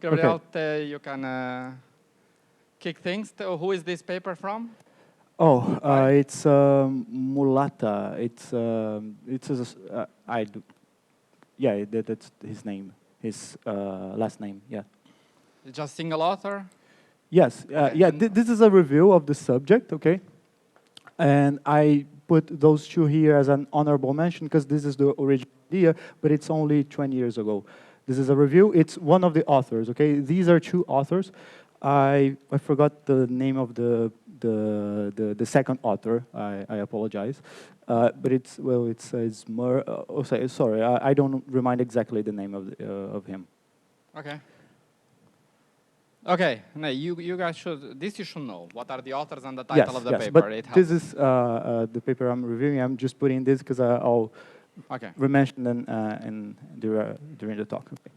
Gabriel, you can kick things. Who is this paper from? Oh, it's Mulata. Yeah, that's his name, his last name. Yeah. Just single author. Yes. Okay. Yeah. This is a review of the subject. Okay. And I put those two here as an honorable mention because this is the original idea, but it's only 20 years ago. This is a review. It's one of the authors. Okay. These are two authors. I forgot the name of the second author. I apologize, but it's sorry, I don't remind exactly the name of him. Okay. Okay. No, you guys should. This you should know. What are the authors and the title of the paper? But it helps. this is the paper I'm reviewing. I'm just putting this because I'll re-mention them during the talk. Okay.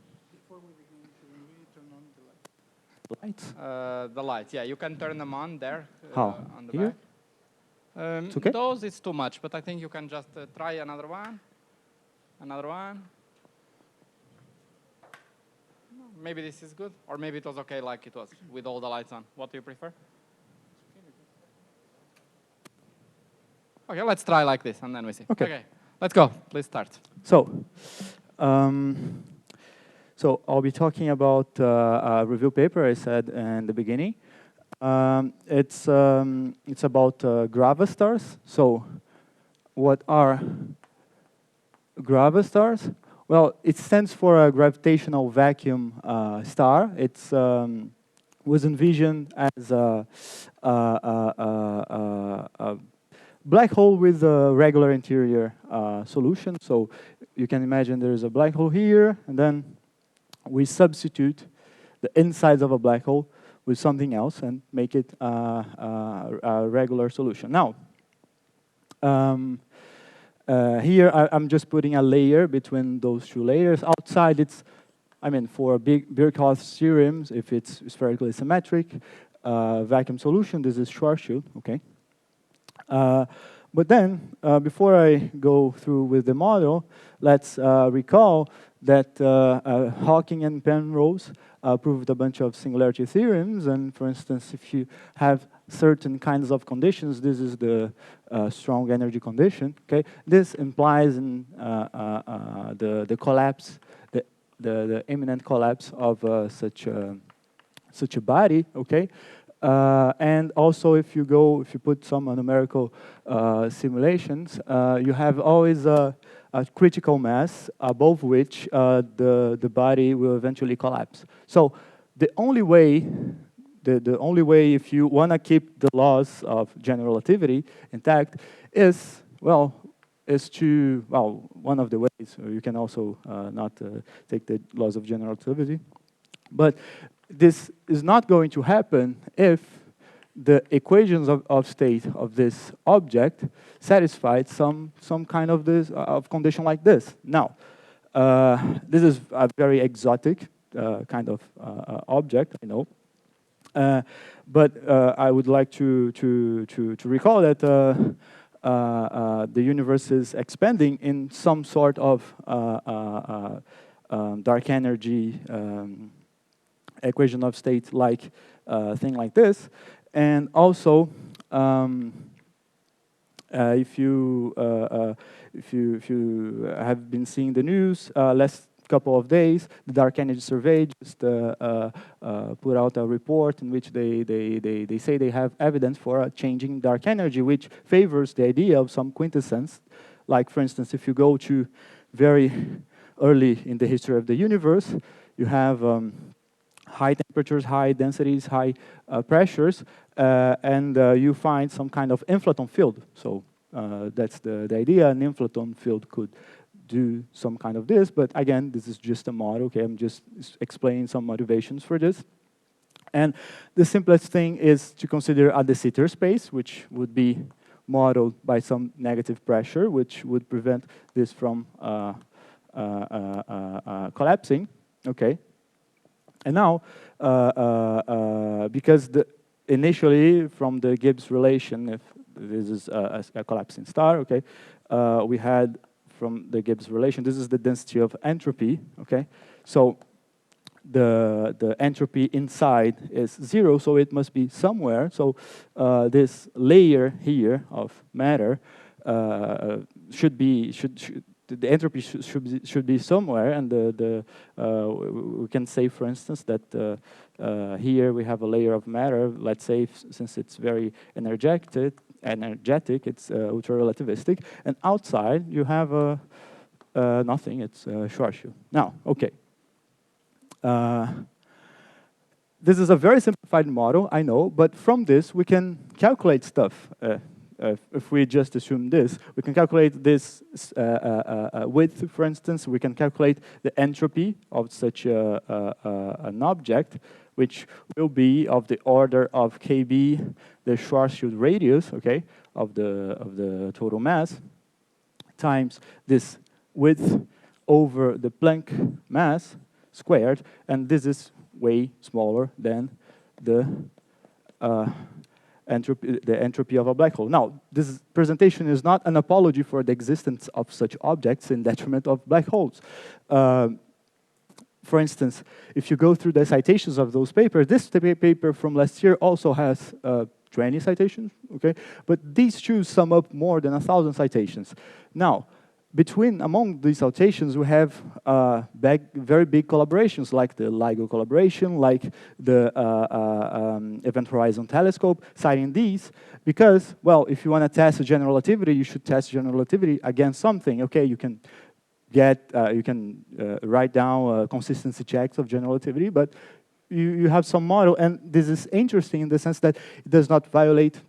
Lights? The lights, yeah, you can turn them on there. How? On the Here? back. It's okay? Those it's too much, but I think you can just try another one. Another one. Maybe this is good, or maybe it was okay like it was with all the lights on. What do you prefer? Okay, let's try like this, and then we see. Okay, let's go. Please start. So I'll be talking about a review paper I said in the beginning. It's about gravastars. So what are gravastars? Well, it stands for a gravitational vacuum star. It was envisioned as a black hole with a regular interior solution. So you can imagine there's a black hole here, and then we substitute the insides of a black hole with something else and make it a regular solution. Now, here I'm just putting a layer between those two layers. Outside, for Birkhoff's theorems, if it's spherically symmetric vacuum solution, this is Schwarzschild, okay? But then, before I go through with the model, let's recall that Hawking and Penrose proved a bunch of singularity theorems. And for instance, if you have certain kinds of conditions, this is the strong energy condition. Okay, this implies in the collapse, the imminent collapse of such a body. Okay. And also, if you put some numerical simulations, you have always a critical mass above which the body will eventually collapse. So the only way if you want to keep the laws of general relativity intact is one of the ways. Or you can also not take the laws of general relativity, but this is not going to happen if the equations of state of this object satisfied some kind of condition like this. Now, this is a very exotic kind of object, I know, but I would like to recall that the universe is expanding in some sort of dark energy equation of state like thing like this. And also, if you have been seeing the news last couple of days, the Dark Energy Survey just put out a report in which they say they have evidence for a changing dark energy, which favors the idea of some quintessence. Like, for instance, if you go to very early in the history of the universe, you have high temperatures, high densities, high pressures, and you find some kind of inflaton field. So that's the idea. An inflaton field could do some kind of this, but again, this is just a model. Okay, I'm just explaining some motivations for this. And the simplest thing is to consider a de Sitter space, which would be modeled by some negative pressure, which would prevent this from collapsing. Okay. And now, because initially from the Gibbs relation, if this is a collapsing star, okay, we had from the Gibbs relation, this is the density of entropy, okay? So the entropy inside is 0, so it must be somewhere. So this layer here of matter should be the entropy should be somewhere, and we can say, for instance, that here we have a layer of matter. Let's say, since it's very energetic, it's ultra relativistic, and outside you have nothing. It's Schwarzschild. Now, okay. This is a very simplified model, I know, but from this we can calculate stuff. If we just assume this, we can calculate this width, for instance. We can calculate the entropy of such an object, which will be of the order of kb, the Schwarzschild radius, okay, of the total mass, times this width over the Planck mass squared, and this is way smaller than the entropy of a black hole. Now, this presentation is not an apology for the existence of such objects in detriment of black holes. For instance, if you go through the citations of those papers, this paper from last year also has 20 citations, okay? But these two sum up more than 1,000 citations. Now, among these citations, we have very big collaborations, like the LIGO collaboration, like the Event Horizon Telescope, citing these, because, well, if you want to test general relativity, you should test general relativity against something. Okay, you can write down consistency checks of general relativity, but you have some model, and this is interesting in the sense that it does not violate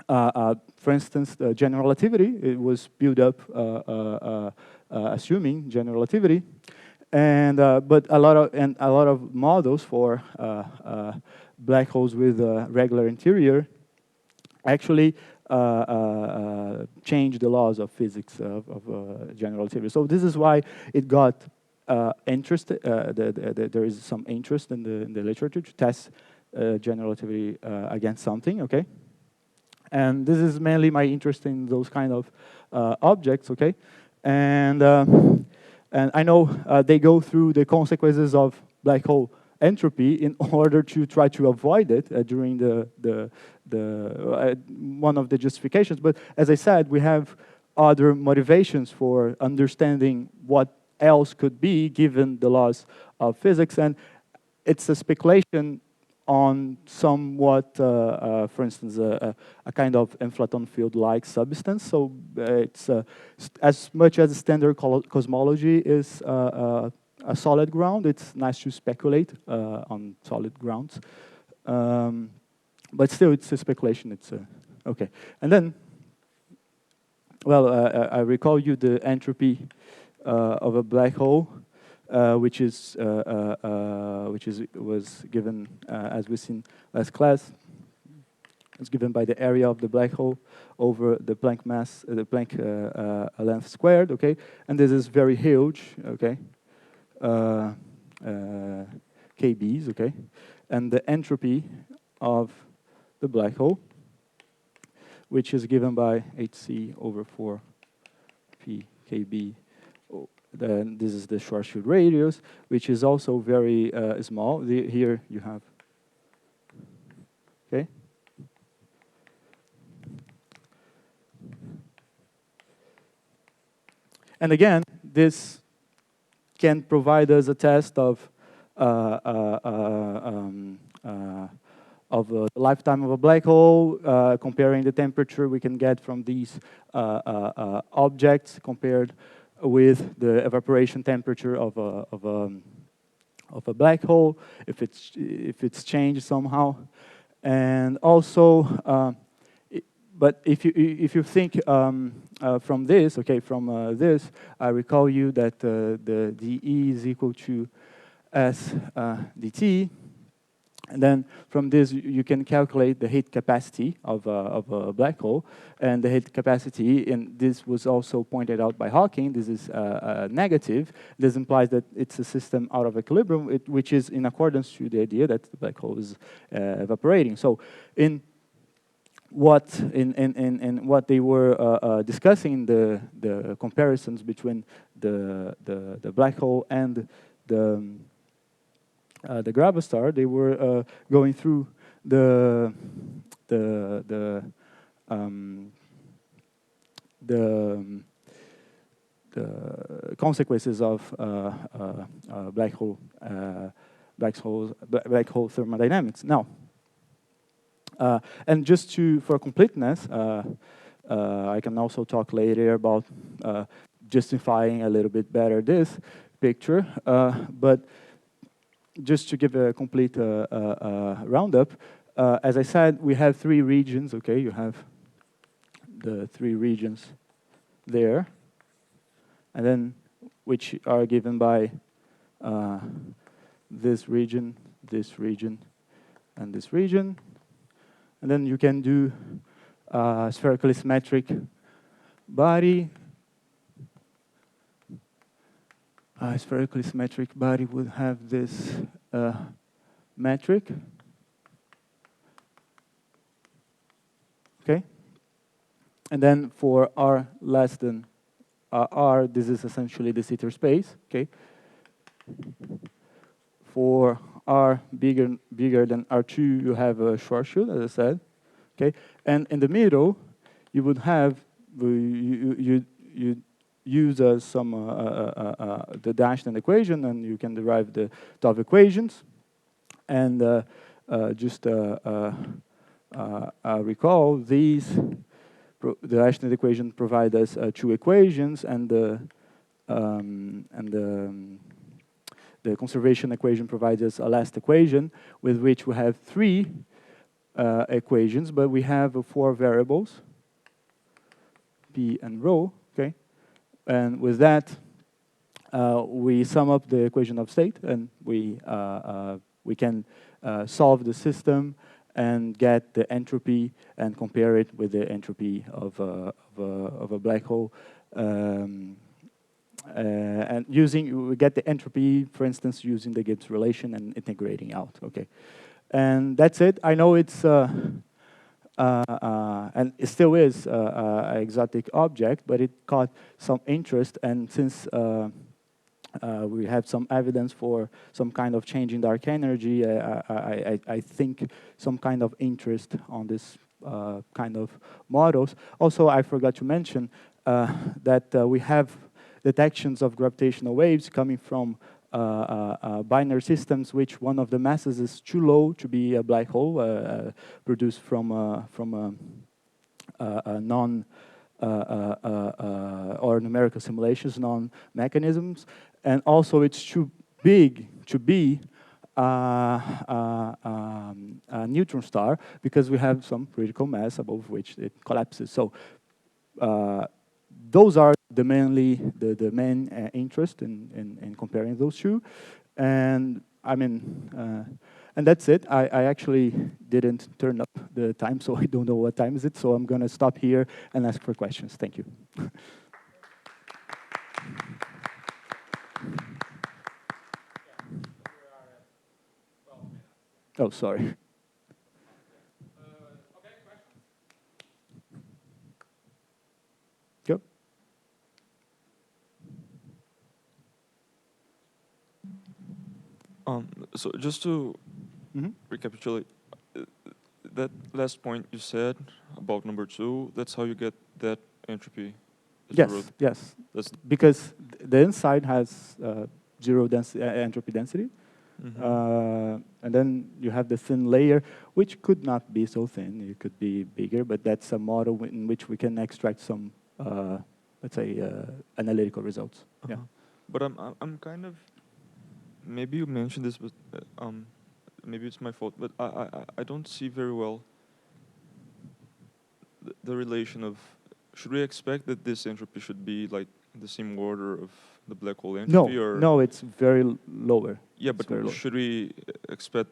for instance, the general relativity. It was built up assuming general relativity, and but a lot of models for black holes with a regular interior actually change the laws of physics of general relativity. So this is why it got interest. There is some interest in the literature to test general relativity against something. Okay. And this is mainly my interest in those kind of objects, okay? And I know they go through the consequences of black hole entropy in order to try to avoid it during one of the justifications. But as I said, we have other motivations for understanding what else could be given the laws of physics, and it's a speculation on somewhat, for instance, a kind of inflaton field-like substance. So it's as much as standard cosmology is a solid ground, it's nice to speculate on solid grounds. But still, it's a speculation. It's okay. And then, well, I recall you the entropy of a black hole, which was given, as we've seen last class. It's given by the area of the black hole over the Planck mass, the Planck length squared. Okay, and this is very huge. Okay, kb's. Okay, and the entropy of the black hole, which is given by hc over 4 p kb. Then this is the Schwarzschild radius, which is also very small. Here you have, okay? And again, this can provide us a test of the lifetime of a black hole, comparing the temperature we can get from these objects compared with the evaporation temperature of a black hole, if it's changed somehow, and also, but if you think from this, okay, from this, I recall you that the dE is equal to S dt. And then from this, you can calculate the heat capacity of a black hole. And the heat capacity, and this was also pointed out by Hawking, this is negative. This implies that it's a system out of equilibrium, which is in accordance to the idea that the black hole is evaporating. So in what they were discussing, the comparisons between the black hole and the Grava-star, they were going through the the um, the the consequences of black hole thermodynamics. Now, and just for completeness, I can also talk later about justifying a little bit better this picture, but just to give a complete roundup, as I said, we have 3 regions. Okay, you have the 3 regions there, and then which are given by this region, and this region. And then you can do spherically symmetric body. A spherically symmetric body would have this metric. Okay? And then for R less than R, this is essentially the Sitter space. Okay? For R bigger than R2, you have a Schwarzschild, as I said. Okay? And in the middle, you would have, you use some the Einstein equation, and you can derive the top equations. And just recall these. The Einstein equation provides us 2 equations, and the conservation equation provides us a last equation, with which we have 3 equations, but we have 4 variables, p and rho. Okay, and with that, we sum up the equation of state, and we can solve the system and get the entropy and compare it with the entropy of a black hole. And we get the entropy, for instance, using the Gibbs relation and integrating out. Okay, and that's it. I know it's and it still is an exotic object, but it caught some interest, and since we have some evidence for some kind of change in dark energy, I think some kind of interest on this kind of models. Also, I forgot to mention that we have detections of gravitational waves coming from binary systems, which one of the masses is too low to be a black hole, produced from a non or numerical simulations, non-mechanisms, and also it's too big to be a neutron star, because we have some critical mass above which it collapses. So those are the main interest in comparing those 2, and I mean, and that's it. I actually didn't turn up the time, so I don't know what time is it. So I'm going to stop here and ask for questions. Thank you. Oh, sorry. Go. So just to recapitulate, that last point you said about number 2, that's how you get that entropy. Yes, yes. That's because the inside has 0 entropy density. And then you have the thin layer, which could not be so thin. It could be bigger, but that's a model in which we can extract some, let's say, analytical results. Yeah. But I'm kind of, maybe you mentioned this, but maybe it's my fault, but I don't see very well the relation of, should we expect that this entropy should be like the same order of the black hole entropy? No, it's very lower. Yeah, but should we expect,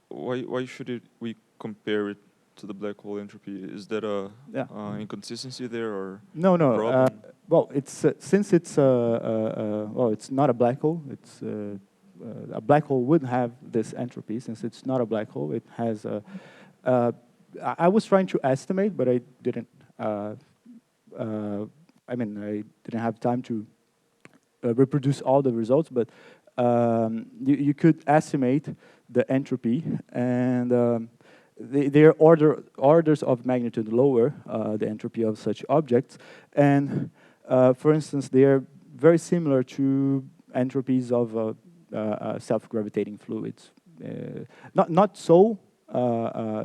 why should we compare it to the black hole entropy? Is that a inconsistency there, or no? Problem? Well, it's since it's well, it's not a black hole. It's a black hole would have this entropy. Since it's not a black hole, it has a. I was trying to estimate, but I didn't. I mean, I didn't have time to reproduce all the results, but you could estimate the entropy, and they are orders of magnitude lower, the entropy of such objects. And for instance, they are very similar to entropies of self-gravitating fluids. Not so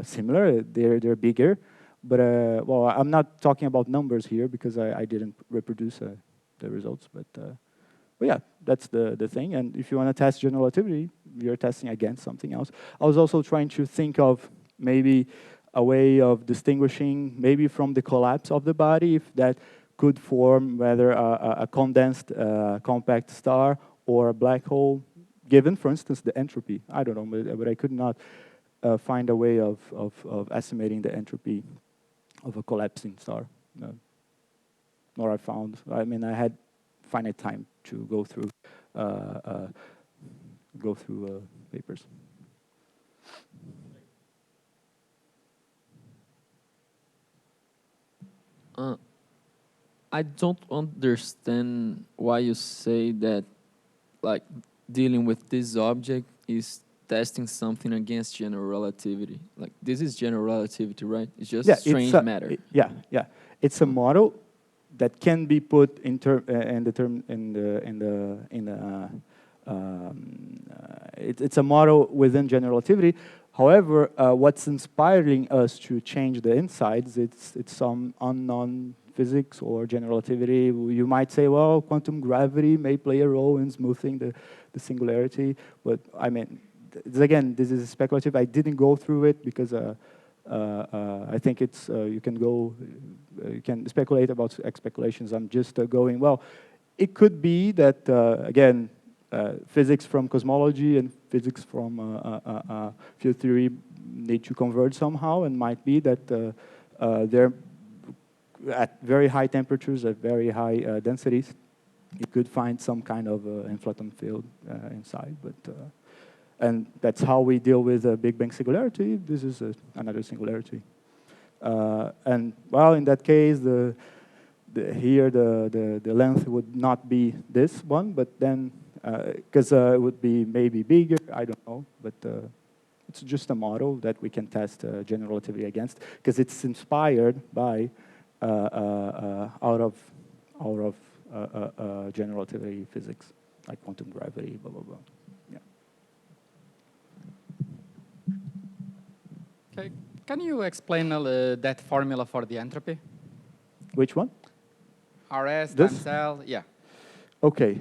similar, they're bigger, but well, I'm not talking about numbers here because I didn't reproduce the results, but yeah, that's the thing. And if you want to test general relativity, you're testing against something else. I was also trying to think of maybe a way of distinguishing maybe from the collapse of the body, if that could form whether a condensed compact star or a black hole, given, for instance, the entropy. I don't know, but I could not find a way of estimating the entropy of a collapsing star. Nor I found, I mean, I had finite time to go through papers. I don't understand why you say that, like, dealing with this object is testing something against general relativity. Like, this is general relativity, right? It's just strange matter. Yeah. It's a model that can be put it's a model within general relativity. However, what's inspiring us to change the insides, it's some unknown physics or general relativity. You might say, well, quantum gravity may play a role in smoothing the singularity, but I mean, again, this is speculative. I didn't go through it because I think it's you can speculate about speculations. I'm just going, well, it could be that again, physics from cosmology and physics from field theory need to converge somehow, and might be that they're at very high temperatures, at very high densities, you could find some kind of inflaton field inside. But and that's how we deal with a Big Bang singularity. This is another singularity. And well, in that case, the length would not be this one, but then because it would be maybe bigger, I don't know, but it's just a model that we can test general relativity against, because it's inspired by out of general relativity physics, like quantum gravity, blah blah blah. Yeah. Okay, can you explain that formula for the entropy? Which one? RS This? times L, yeah. Okay.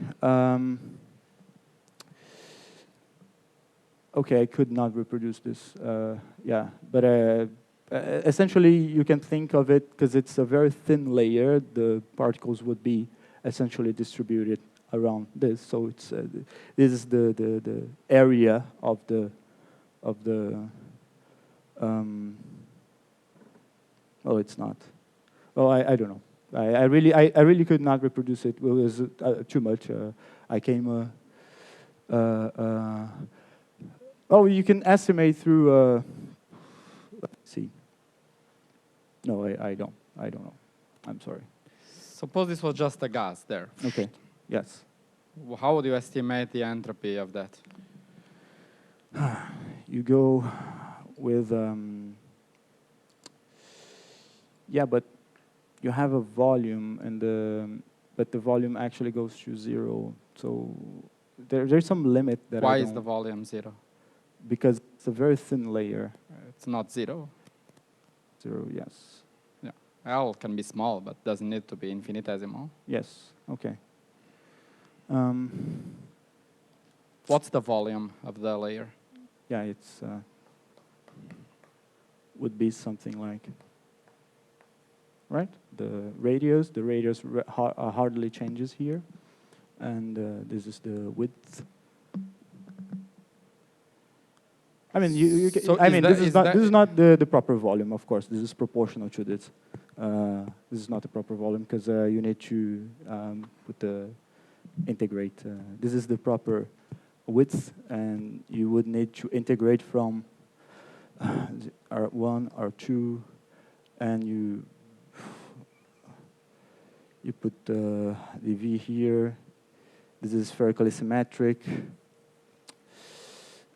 Okay, I could not reproduce this. Yeah, but essentially you can think of it, because it's a very thin layer, the particles would be essentially distributed around this. So it's this is the area of the oh, it's not. Oh, I don't know. I really could not reproduce it. It was too much. I came. Oh, you can estimate through. Let's see. No, I don't. I don't know. I'm sorry. Suppose this was just a gas there. Okay. Yes. How would you estimate the entropy of that? You go with. Yeah, but you have a volume, and but the volume actually goes to zero. So there's some limit that. Why is the volume zero? Because it's a very thin layer. It's not zero. Zero, yes. Yeah, L can be small, but doesn't need to be infinitesimal. Yes. Okay. What's the volume of the layer? Yeah, it's would be something like, right? The radius hardly changes here, and this is the width. I mean, So this is not the proper volume, of course. This is proportional to this. This is not the proper volume because you need to integrate. This is the proper width, and you would need to integrate from R1, R2, and you put the V here. This is spherically symmetric.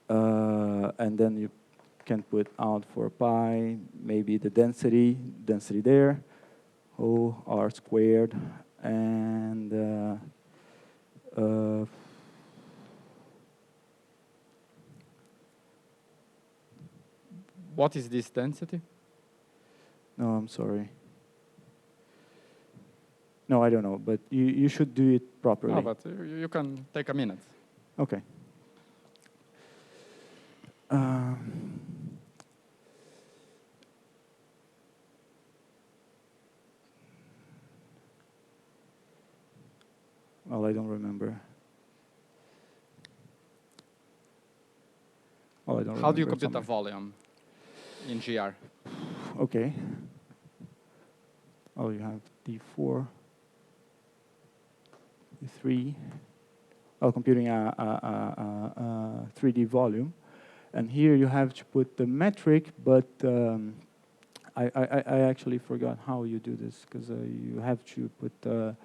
And then you can put out for pi, maybe the density there, O r squared, and what is this density? no, I'm sorry. No, I don't know, but you should do it properly. No, but you can take a minute. Okay. Well, I don't remember. Oh, I don't How do you remember compute the somewhere. volume in GR? Okay. Oh, you have D4, D3. Oh, computing a 3D volume. And here you have to put the metric, but I actually forgot how you do this, because you have to put the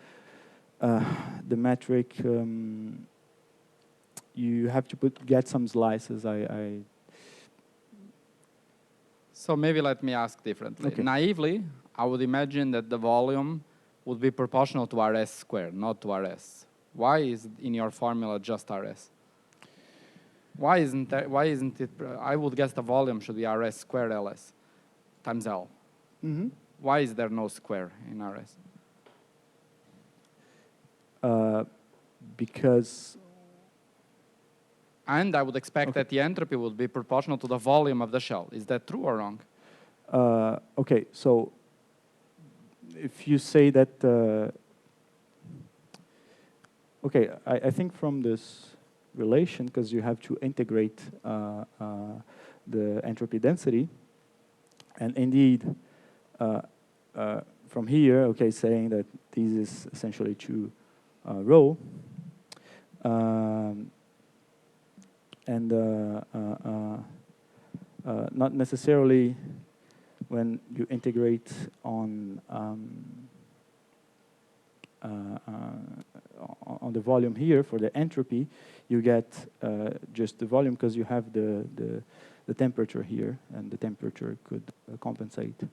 metric. You have to get some slices. So maybe let me ask differently. Okay. Naively, I would imagine that the volume would be proportional to Rs squared, not to Rs. Why is in your formula just Rs? Why isn't it? I would guess the volume should be Rs squared Ls times L. Mm-hmm. Why is there no square in Rs? Because. And I would expect that the entropy would be proportional to the volume of the shell. Is that true or wrong? Okay, so if you say that, okay, I think from this relation, because you have to integrate the entropy density, and indeed, from here, okay, saying that this is essentially 2 rho, and not necessarily when you integrate on the volume here for the entropy, you get just the volume because you have the temperature here, and the temperature could compensate.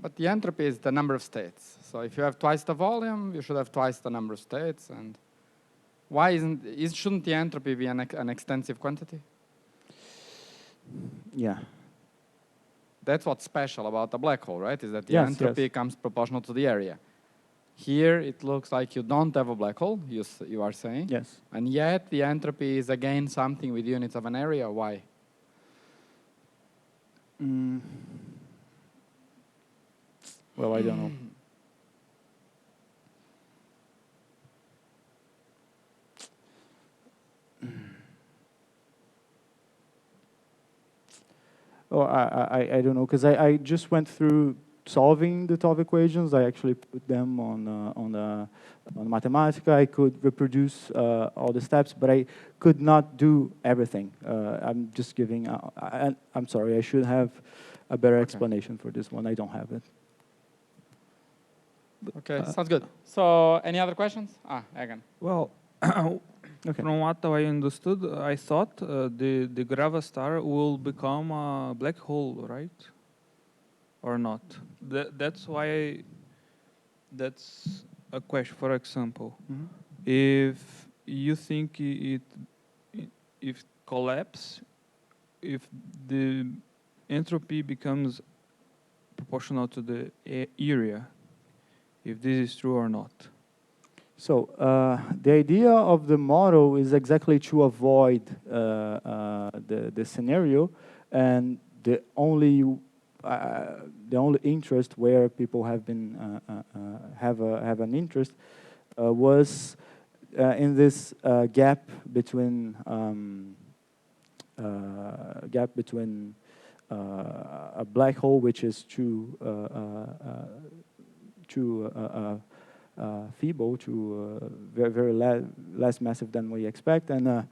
But the entropy is the number of states. So if you have twice the volume, you should have twice the number of states. And why shouldn't the entropy be an extensive quantity? Yeah. That's what's special about a black hole, right? Is that the Yes, entropy comes proportional to the area. Here, it looks like you don't have a black hole, you are saying. Yes. And yet, the entropy is again something with units of an area. Why? Well, I don't know. Oh, I don't know, because I just went through solving the top equations. I actually put them on Mathematica. I could reproduce all the steps, but I could not do everything. I'm just giving. I'm sorry. I should have a better explanation for this one. I don't have it. Okay, sounds good. So, any other questions? Egan. Well, from what I understood, I thought the Grava-star will become a black hole, right? Or not? That's why. That's a question. For example, if you think if collapse, if the entropy becomes proportional to the area, if this is true or not. So the idea of the model is exactly to avoid the scenario, and the only interest where people have been have an interest was in this gap between a black hole, which is too feeble, very less massive than we expect, and a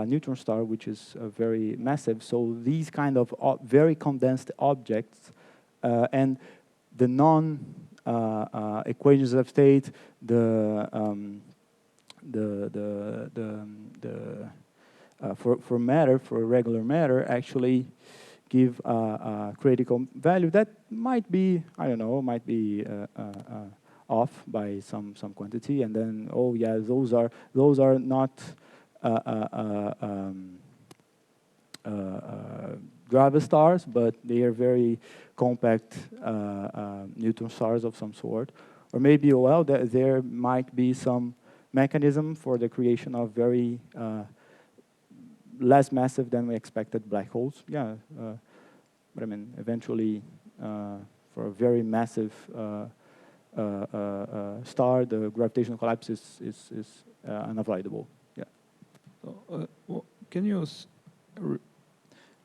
neutron star, which is very massive. So these kind of very condensed objects, and the equations of state, the for matter, for regular matter, actually give a critical value that might be, I don't know, might be off by some quantity, and then, oh yeah, those are not Grava-stars, but they are very compact neutron stars of some sort. Or maybe, well, there might be some mechanism for the creation of very less massive than we expected black holes. Yeah, but I mean, eventually, for a very massive star, the gravitational collapse is unavoidable. Yeah. So, can you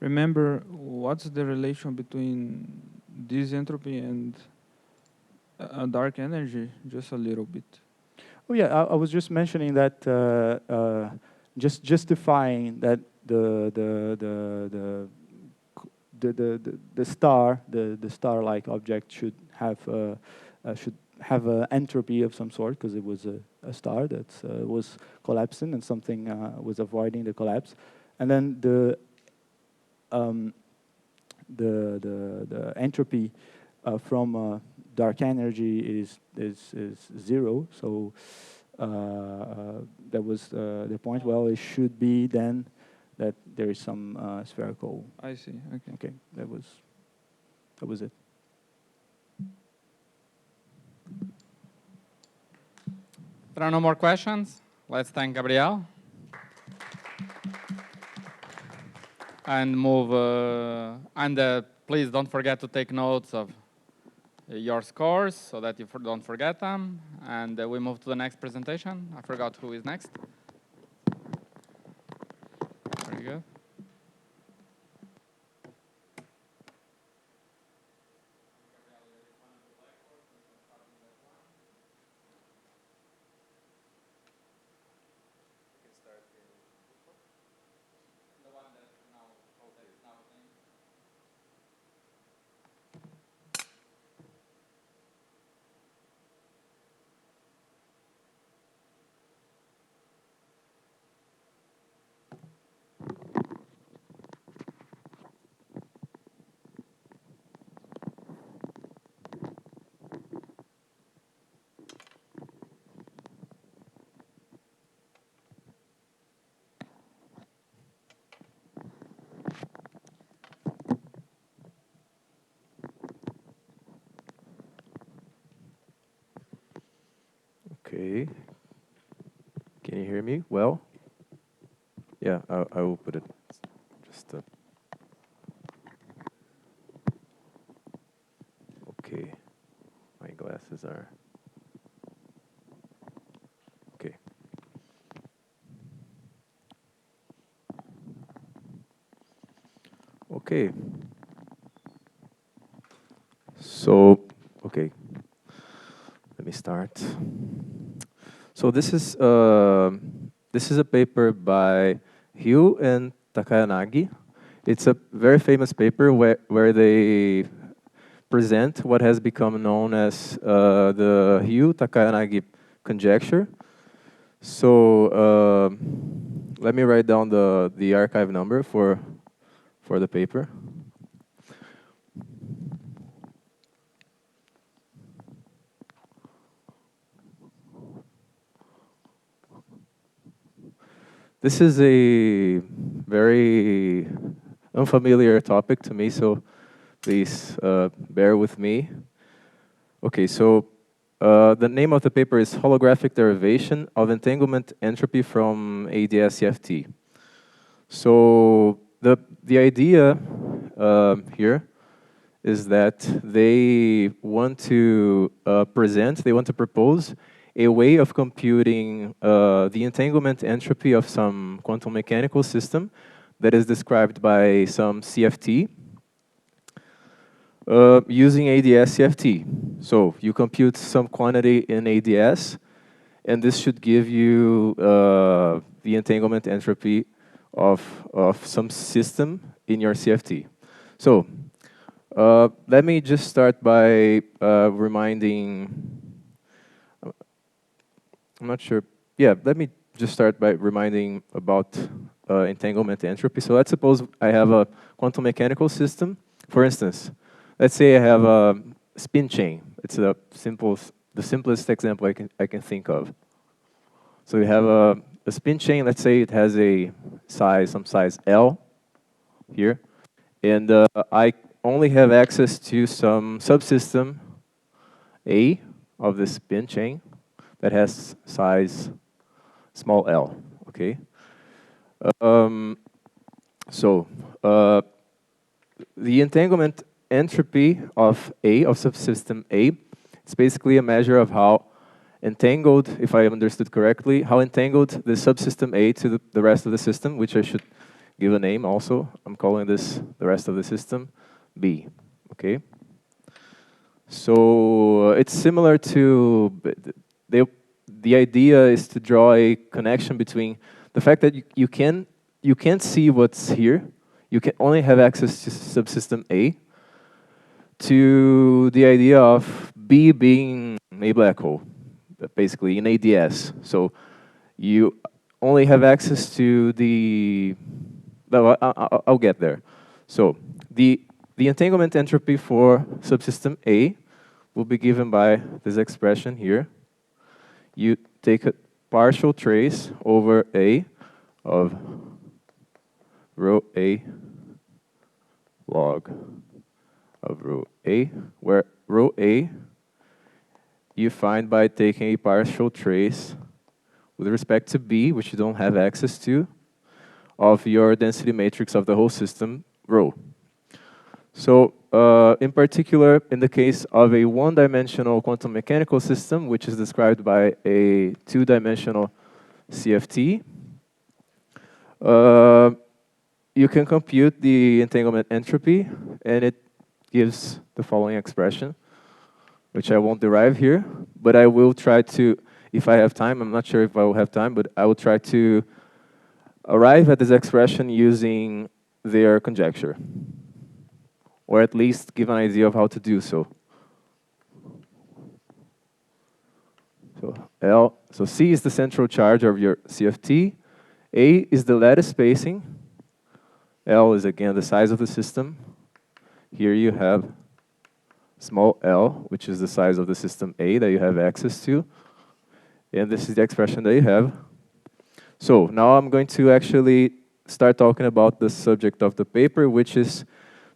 remember what's the relation between this entropy and dark energy? Just a little bit. Oh yeah, I was just mentioning that just justifying that the star, the star-like object should have an entropy of some sort, because it was a star that was collapsing and something was avoiding the collapse, and then the entropy from dark energy is zero. So that was the point. Well, it should be then that there is some spherical. I see. Okay. Okay, that was it. There are no more questions. Let's thank Gabriel. And move, please don't forget to take notes of your scores so that you don't forget them. And we move to the next presentation. I forgot who is next. Very good. Okay. Can you hear me well? Yeah, I will put it just okay. My glasses are okay. Okay. So, okay. Let me start. So this is a paper by Ryu and Takayanagi. It's a very famous paper where they present what has become known as the Ryu-Takayanagi conjecture. So let me write down the archive number for the paper. This is a very unfamiliar topic to me, so please bear with me. Okay, so the name of the paper is Holographic Derivation of Entanglement Entropy from ADS-CFT. So the idea here is that they want to propose a way of computing the entanglement entropy of some quantum mechanical system that is described by some CFT using ADS-CFT. So you compute some quantity in ADS, and this should give you the entanglement entropy of some system in your CFT. So let me just start by reminding. I'm not sure. Yeah, let me just start by reminding about entanglement entropy. So let's suppose I have a quantum mechanical system. For instance, let's say I have a spin chain. It's the simplest example I can think of. So you have a spin chain. Let's say it has a size, some size L here, and I only have access to some subsystem A of the spin chain that has size small l. Okay. So the entanglement entropy of subsystem A, it's basically a measure of how entangled, if I understood correctly, how entangled the subsystem A to the rest of the system, which I should give a name also. I'm calling this the rest of the system B. Okay. So it's similar to the idea is to draw a connection between the fact that you can't see what's here. You can only have access to subsystem A, to the idea of B being a black hole, basically in ADS. So you only have access to the. Well, I'll get there. So the entanglement entropy for subsystem A will be given by this expression here. You take a partial trace over A of rho A log of rho A, where rho A you find by taking a partial trace with respect to B, which you don't have access to, of your density matrix of the whole system, rho. So in particular, in the case of a one-dimensional quantum mechanical system, which is described by a two-dimensional CFT, you can compute the entanglement entropy, and it gives the following expression, which I won't derive here, but I will try to, if I have time, I'm not sure if I will have time, but I will try to arrive at this expression using their conjecture, or at least give an idea of how to do so. So C is the central charge of your CFT, A is the lattice spacing, L is again the size of the system. Here you have small l, which is the size of the system A that you have access to, and this is the expression that you have. So now I'm going to actually start talking about the subject of the paper, which is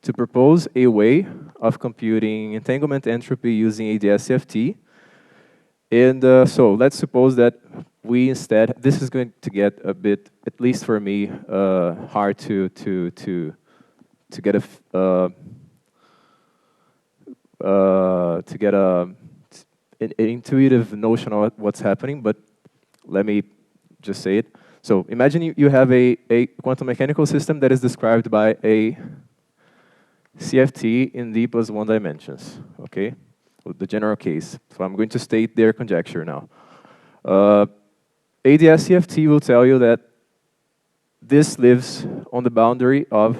to propose a way of computing entanglement entropy using ADS-CFT. And so let's suppose that we instead, this is going to get a bit, at least for me, hard to get an intuitive notion of what's happening, but let me just say it. So imagine you have a quantum mechanical system that is described by a CFT in d plus 1 dimensions, okay? The general case. So I'm going to state their conjecture now. ADS-CFT will tell you that this lives on the boundary of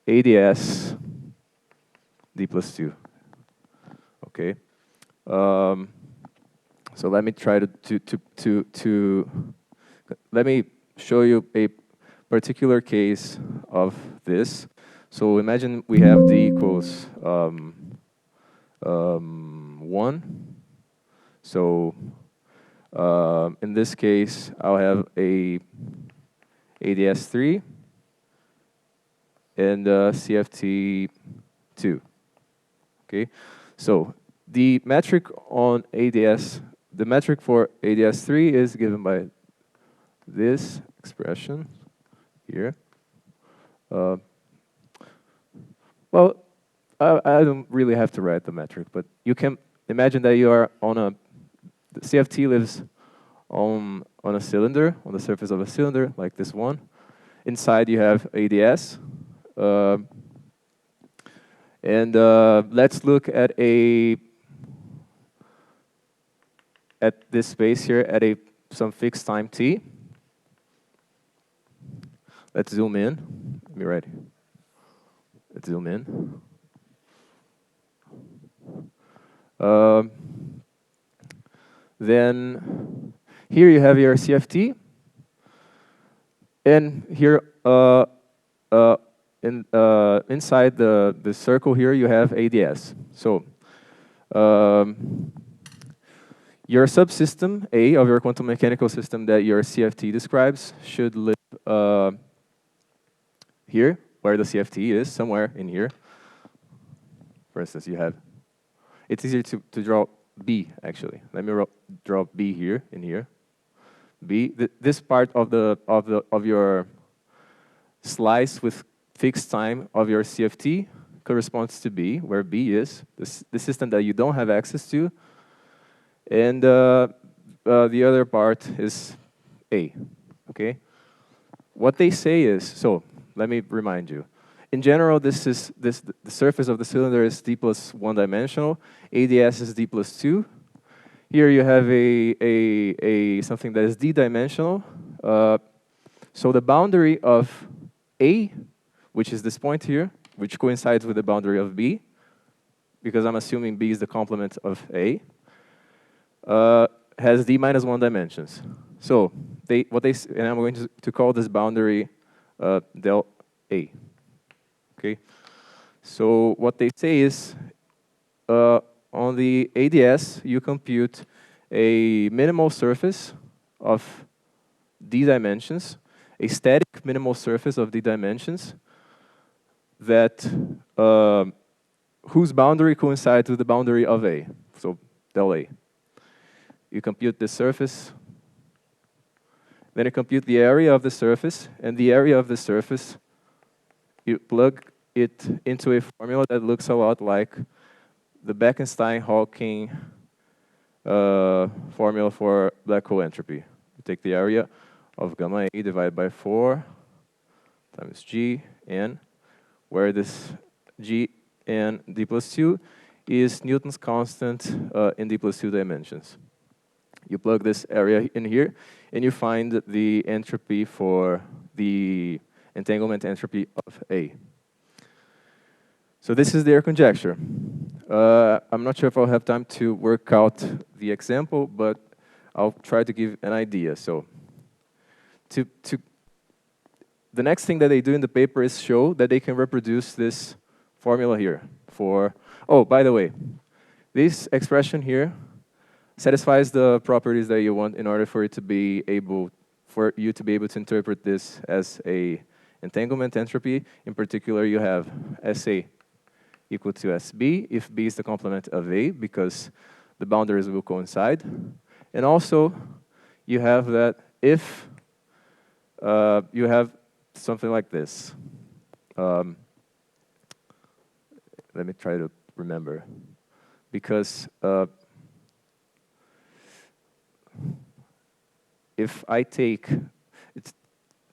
ADS d plus 2, okay? So let me try let me show you a particular case of this. So imagine we have d equals 1. So in this case, I'll have a ADS3 and CFT2. Okay, so the metric on ADS, the metric for ADS3 is given by this expression here. Well, I don't really have to write the metric, but you can imagine that you are on the CFT lives on a cylinder, on the surface of a cylinder, like this one. Inside you have ADS. And let's look at this space here at some fixed time t. Let's zoom in. Let me write. Let's zoom in. Then here you have your CFT. And here, inside the circle here, you have ADS. So your subsystem A of your quantum mechanical system that your CFT describes should live here, where the CFT is, somewhere in here. For instance, you have, it's easier to draw B, actually. Let me draw B here, in here. B, this part of your slice with fixed time of your CFT corresponds to B, where B is the system that you don't have access to, and the other part is A. Okay. What they say is, so let me remind you. In general, the surface of the cylinder is d plus 1 dimensional. ADS is d plus 2. Here you have something that is d-dimensional. So the boundary of A, which is this point here, which coincides with the boundary of B, because I'm assuming B is the complement of A, has d minus 1 dimensions. So and I'm going to call this boundary del A. Okay. So what they say is, on the ADS, you compute a minimal surface of d dimensions, a static minimal surface of d dimensions that whose boundary coincides with the boundary of A, so del A. You compute the surface, then you compute the area of the surface, and the area of the surface, you plug it into a formula that looks a lot like the Bekenstein-Hawking formula for black hole entropy. You take the area of gamma A divided by 4 times G n, where this G n d plus 2 is Newton's constant in d plus 2 dimensions. You plug this area in here, and you find the entropy for the entanglement entropy of A. So this is their conjecture. I'm not sure if I'll have time to work out the example, but I'll try to give an idea. So the next thing that they do in the paper is show that they can reproduce this formula here for, oh, by the way, this expression here satisfies the properties that you want in order for you to be able to interpret this as a entanglement entropy. In particular, you have SA equal to SB if B is the complement of A, because the boundaries will coincide. And also, you have that if you have something like this. Let me try to remember. Because if I take,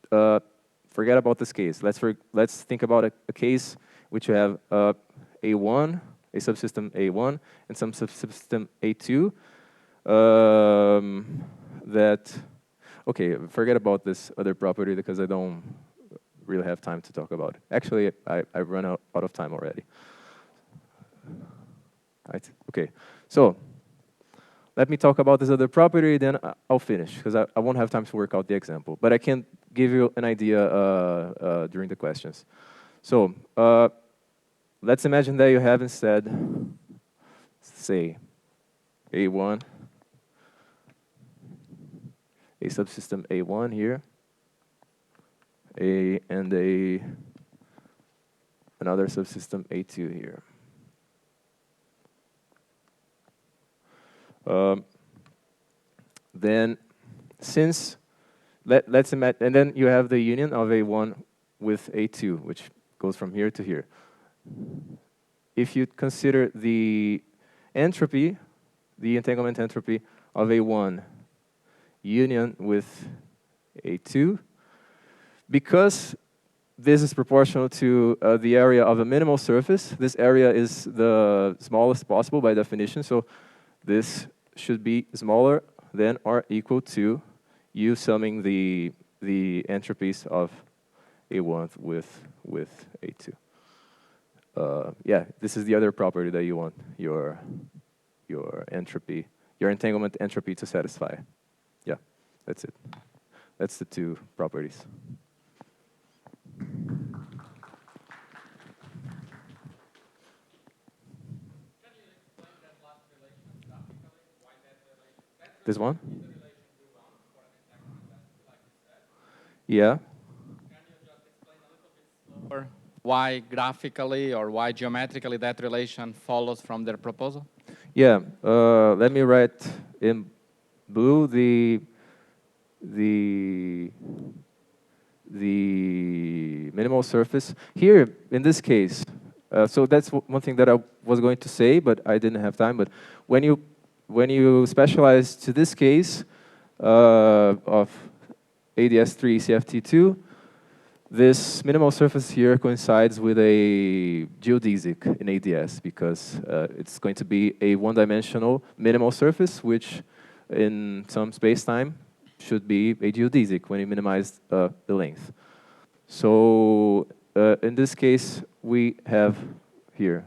forget about this case. Let's think about a case which you have A1, a subsystem A1, and some subsystem A2 okay, forget about this other property because I don't really have time to talk about it. Actually, I've run out of time already. Right? Okay, so let me talk about this other property, then I'll finish, because I won't have time to work out the example. But I can give you an idea during the questions. So let's imagine that you have instead, say, A1, a subsystem A1 here, and another subsystem A2 here. Then, since let's imagine, and then you have the union of A1 with A2, which goes from here to here. If you consider the entropy, the entanglement entropy of A1 union with A2, because this is proportional to the area of a minimal surface, this area is the smallest possible by definition, so this should be smaller than or equal to you summing the entropies of A1 with A2. Yeah, this is the other property that you want your entropy, your entanglement entropy to satisfy. Yeah, that's it. That's the two properties. This one? Yeah. Or why graphically or why geometrically that relation follows from their proposal? Yeah. Let me write in blue the minimal surface. Here, in this case, so that's one thing that I was going to say, but I didn't have time. But when you specialize to this case of ADS3 CFT2, this minimal surface here coincides with a geodesic in ADS because it's going to be a one-dimensional minimal surface, which in some space-time should be a geodesic when you minimize the length. So in this case, we have here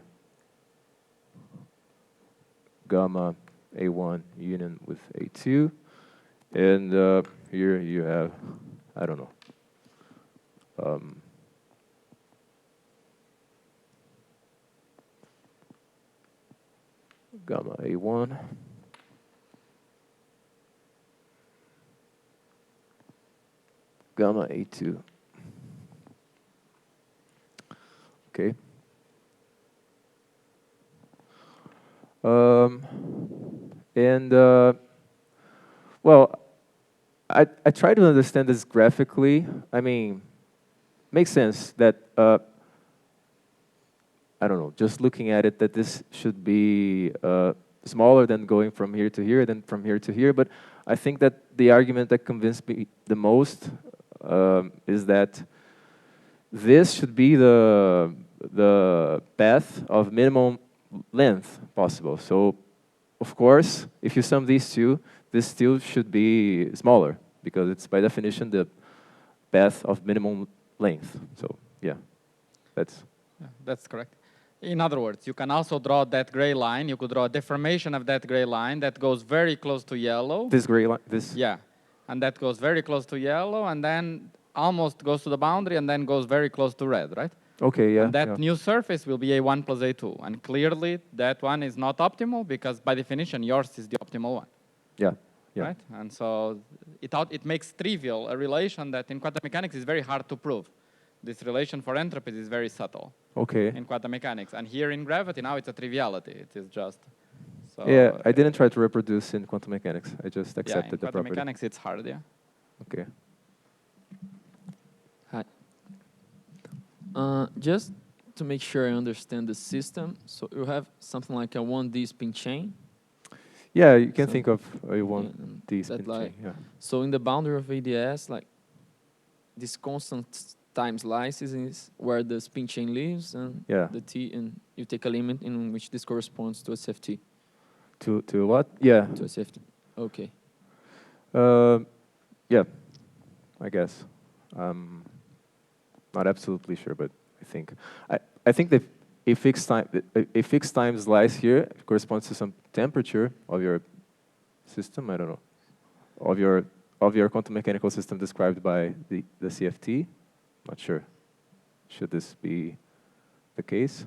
gamma A1 union with A2. And here you have, I don't know, gamma A1. Gamma A2. Okay. Well, I try to understand this graphically. I mean, makes sense that, I don't know, just looking at it, that this should be smaller than going from here to here, then from here to here. But I think that the argument that convinced me the most is that this should be the path of minimum length possible. So, of course, if you sum these two, this still should be smaller because it's by definition the path of minimum length. So, yeah, that's correct. In other words, you can also draw that gray line. You could draw a deformation of that gray line that goes very close to yellow. This gray line, this? Yeah, and that goes very close to yellow, and then almost goes to the boundary, and then goes very close to red, right? Okay, yeah. And that new surface will be A1 plus A2. And clearly, that one is not optimal because, by definition, yours is the optimal one. Yeah, yeah. Right? And so it makes trivial a relation that in quantum mechanics is very hard to prove. This relation for entropies is very subtle. Okay. In quantum mechanics. And here in gravity, now it's a triviality. It is just... So, yeah, I didn't try to reproduce in quantum mechanics. I just accepted the property. In quantum mechanics, it's hard, yeah. Okay. Hi. Just to make sure I understand the system, so you have something like a 1D spin chain? Yeah, you can think of a 1D spin chain, yeah. So in the boundary of ADS, like this constant time slices is where the spin chain lives, and the T, and you take a limit in which this corresponds to a CFT. To what? Yeah. To a CFT. Okay. Yeah, I guess. Not absolutely sure, but I think that a fixed time slice here corresponds to some temperature of your system. I don't know, of your quantum mechanical system described by the CFT. Not sure. Should this be the case?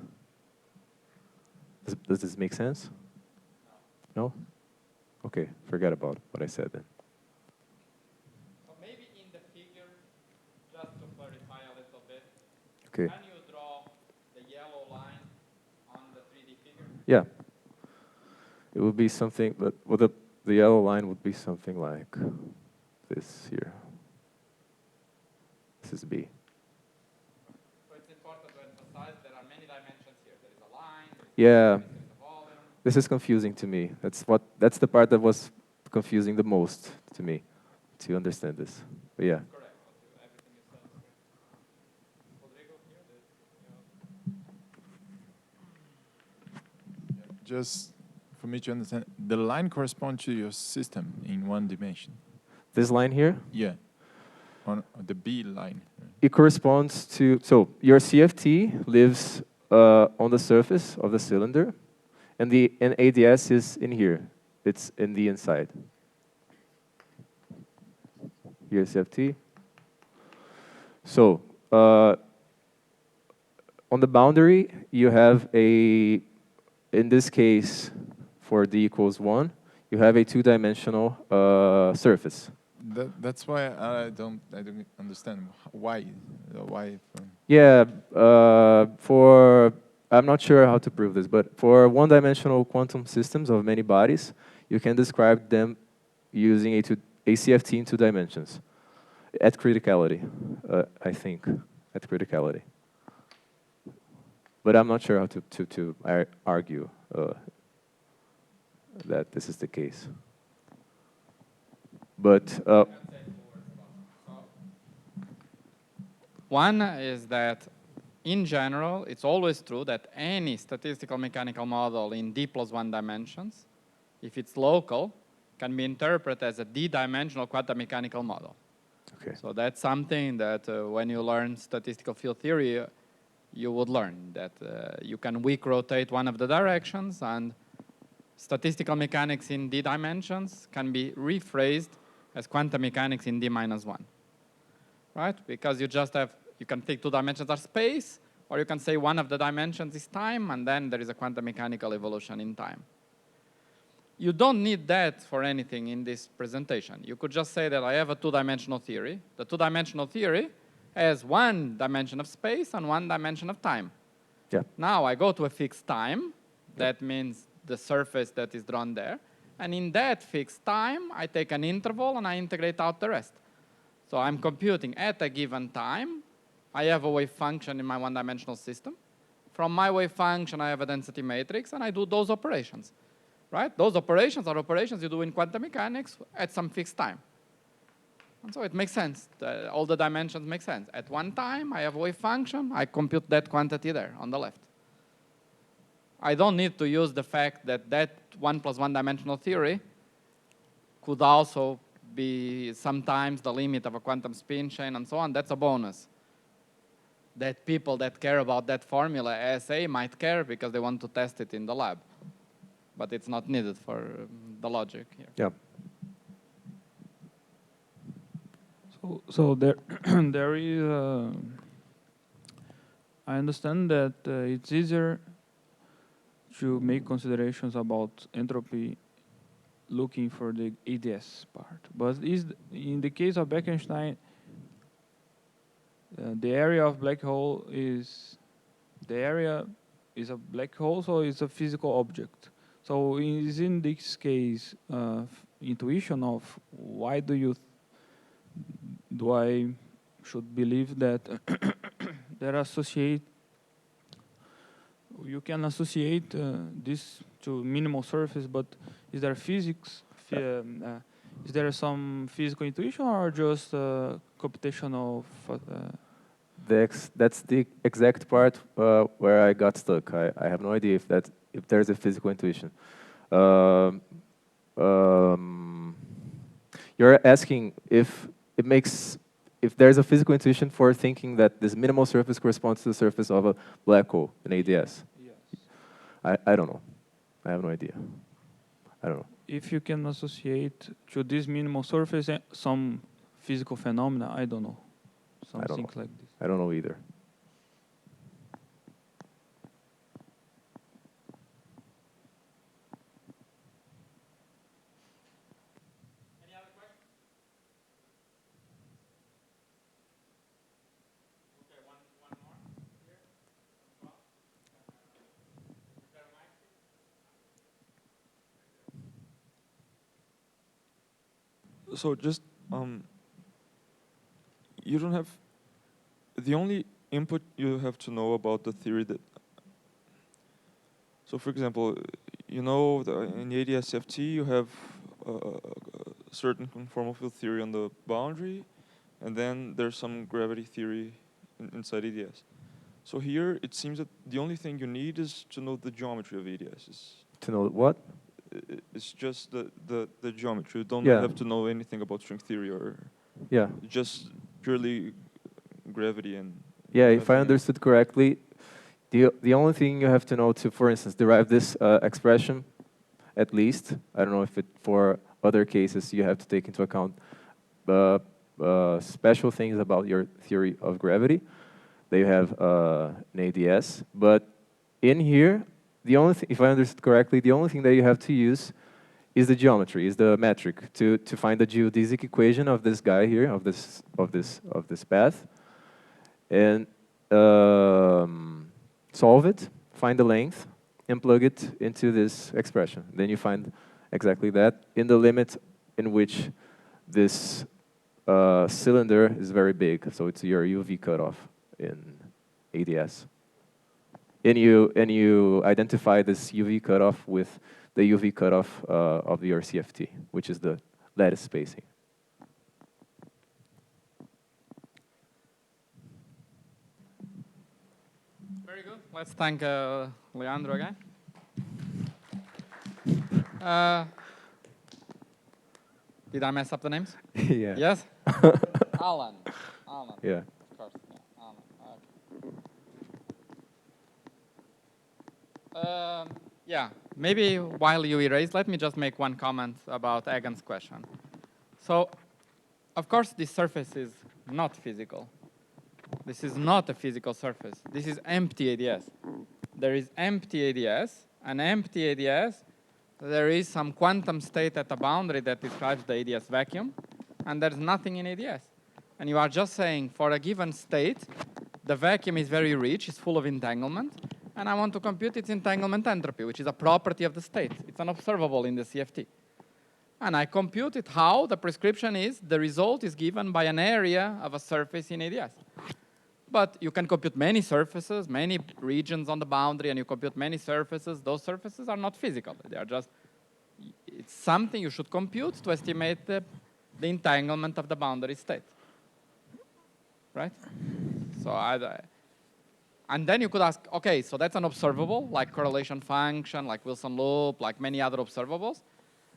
Does this make sense? No? Okay, forget about what I said then. So maybe in the figure, just to clarify a little bit, okay. Can you draw the yellow line on the 3D figure? Yeah. It would be something, but well, the yellow line would be something like this here. This is B. So it's important to emphasize there are many dimensions here. There is a line, yeah. This is confusing to me. That's the part that was confusing the most to me, to understand this. But yeah. Correct. Everything you said is correct. Rodrigo, here. Just for me to understand, the line corresponds to your system in one dimension. This line here? Yeah. On the B line. It corresponds to, so your CFT lives on the surface of the cylinder, and the ADS is in here. It's in the inside. Here's CFT. So on the boundary, you have in this case, for D equals 1, you have a two-dimensional surface. That's why I don't understand why. Yeah, I'm not sure how to prove this, but for one-dimensional quantum systems of many bodies, you can describe them using a CFT in 2 dimensions at criticality, I think, at criticality. But I'm not sure how to argue that this is the case. But one is that, in general, it's always true that any statistical mechanical model in d+1 dimensions, if it's local, can be interpreted as a d-dimensional quantum mechanical model. Okay. So that's something that when you learn statistical field theory, you would learn that you can weak rotate one of the directions, and statistical mechanics in d dimensions can be rephrased as quantum mechanics in d-1, right? Because you just have, you can think 2 dimensions are space, or you can say one of the dimensions is time, and then there is a quantum mechanical evolution in time. You don't need that for anything in this presentation. You could just say that I have a 2-dimensional theory. The 2-dimensional theory has 1 dimension of space and 1 dimension of time. Yeah. Now I go to a fixed time. That means the surface that is drawn there. And in that fixed time, I take an interval and I integrate out the rest. So I'm computing at a given time. I have a wave function in my 1-dimensional system. From my wave function, I have a density matrix, and I do those operations. Right? Those operations are operations you do in quantum mechanics at some fixed time. And so it makes sense. All the dimensions make sense. At one time, I have a wave function. I compute that quantity there on the left. I don't need to use the fact that that 1+1 dimensional theory could also be sometimes the limit of a quantum spin chain and so on. That's a bonus. That people that care about that formula, SA, might care because they want to test it in the lab. But it's not needed for the logic here. Yeah. So there, there is. I understand that it's easier to make considerations about entropy, looking for the ADS part. But in the case of Bekenstein, the area of black hole is a black hole, so it's a physical object. So is in this case intuition of why do I should believe that you can associate this to minimal surface, but is there physics? Is there some physical intuition or just computational? That's the exact part where I got stuck. I have no idea if there's a physical intuition. You're asking if there's a physical intuition for thinking that this minimal surface corresponds to the surface of a black hole, an ADS. Yes. I don't know. I have no idea. I don't know. If you can associate to this minimal surface some physical phenomena, I don't know. Something like this. I don't know either. Any other questions? Okay, one more here. Is there a mic? So just you don't have the only input you have to know about the theory that. So, for example, you know in the ADS-CFT you have a certain conformal field theory on the boundary, and then there's some gravity theory inside ADS. So here it seems that the only thing you need is to know the geometry of ADS. To know what? It's just the geometry. You don't have to know anything about string theory or just purely gravity and. Yeah, if I understood correctly, the only thing you have to know to, for instance, derive this expression, at least, I don't know if for other cases you have to take into account special things about your theory of gravity. They have an ADS, but in here, the only thing, if I understood correctly, the only thing that you have to use is the geometry, is the metric to find the geodesic equation of this guy here, of this path, and solve it, find the length, and plug it into this expression. Then you find exactly that in the limit in which this cylinder is very big. So it's your UV cutoff in ADS. And you identify this UV cutoff with the UV cutoff of your CFT, which is the lattice spacing. Very good. Let's thank Leandro again. Did I mess up the names? Yeah. Yes? Alan. Yeah. Of course. Yeah. Alan. Okay. Yeah. Maybe while you erase, let me just make one comment about Egan's question. So, of course, this surface is not physical. This is not a physical surface. This is empty ADS. There is empty ADS. An empty ADS, there is some quantum state at the boundary that describes the ADS vacuum, and there's nothing in ADS. And you are just saying, for a given state, the vacuum is very rich, it's full of entanglement, and I want to compute its entanglement entropy, which is a property of the state. It's an observable in the CFT. And I compute it how the prescription is, the result is given by an area of a surface in ADS. But you can compute many surfaces, many regions on the boundary, and you compute many surfaces. Those surfaces are not physical. They are just, it's something you should compute to estimate the entanglement of the boundary state. Right? So and then you could ask, okay, so that's an observable, like correlation function, like Wilson loop, like many other observables.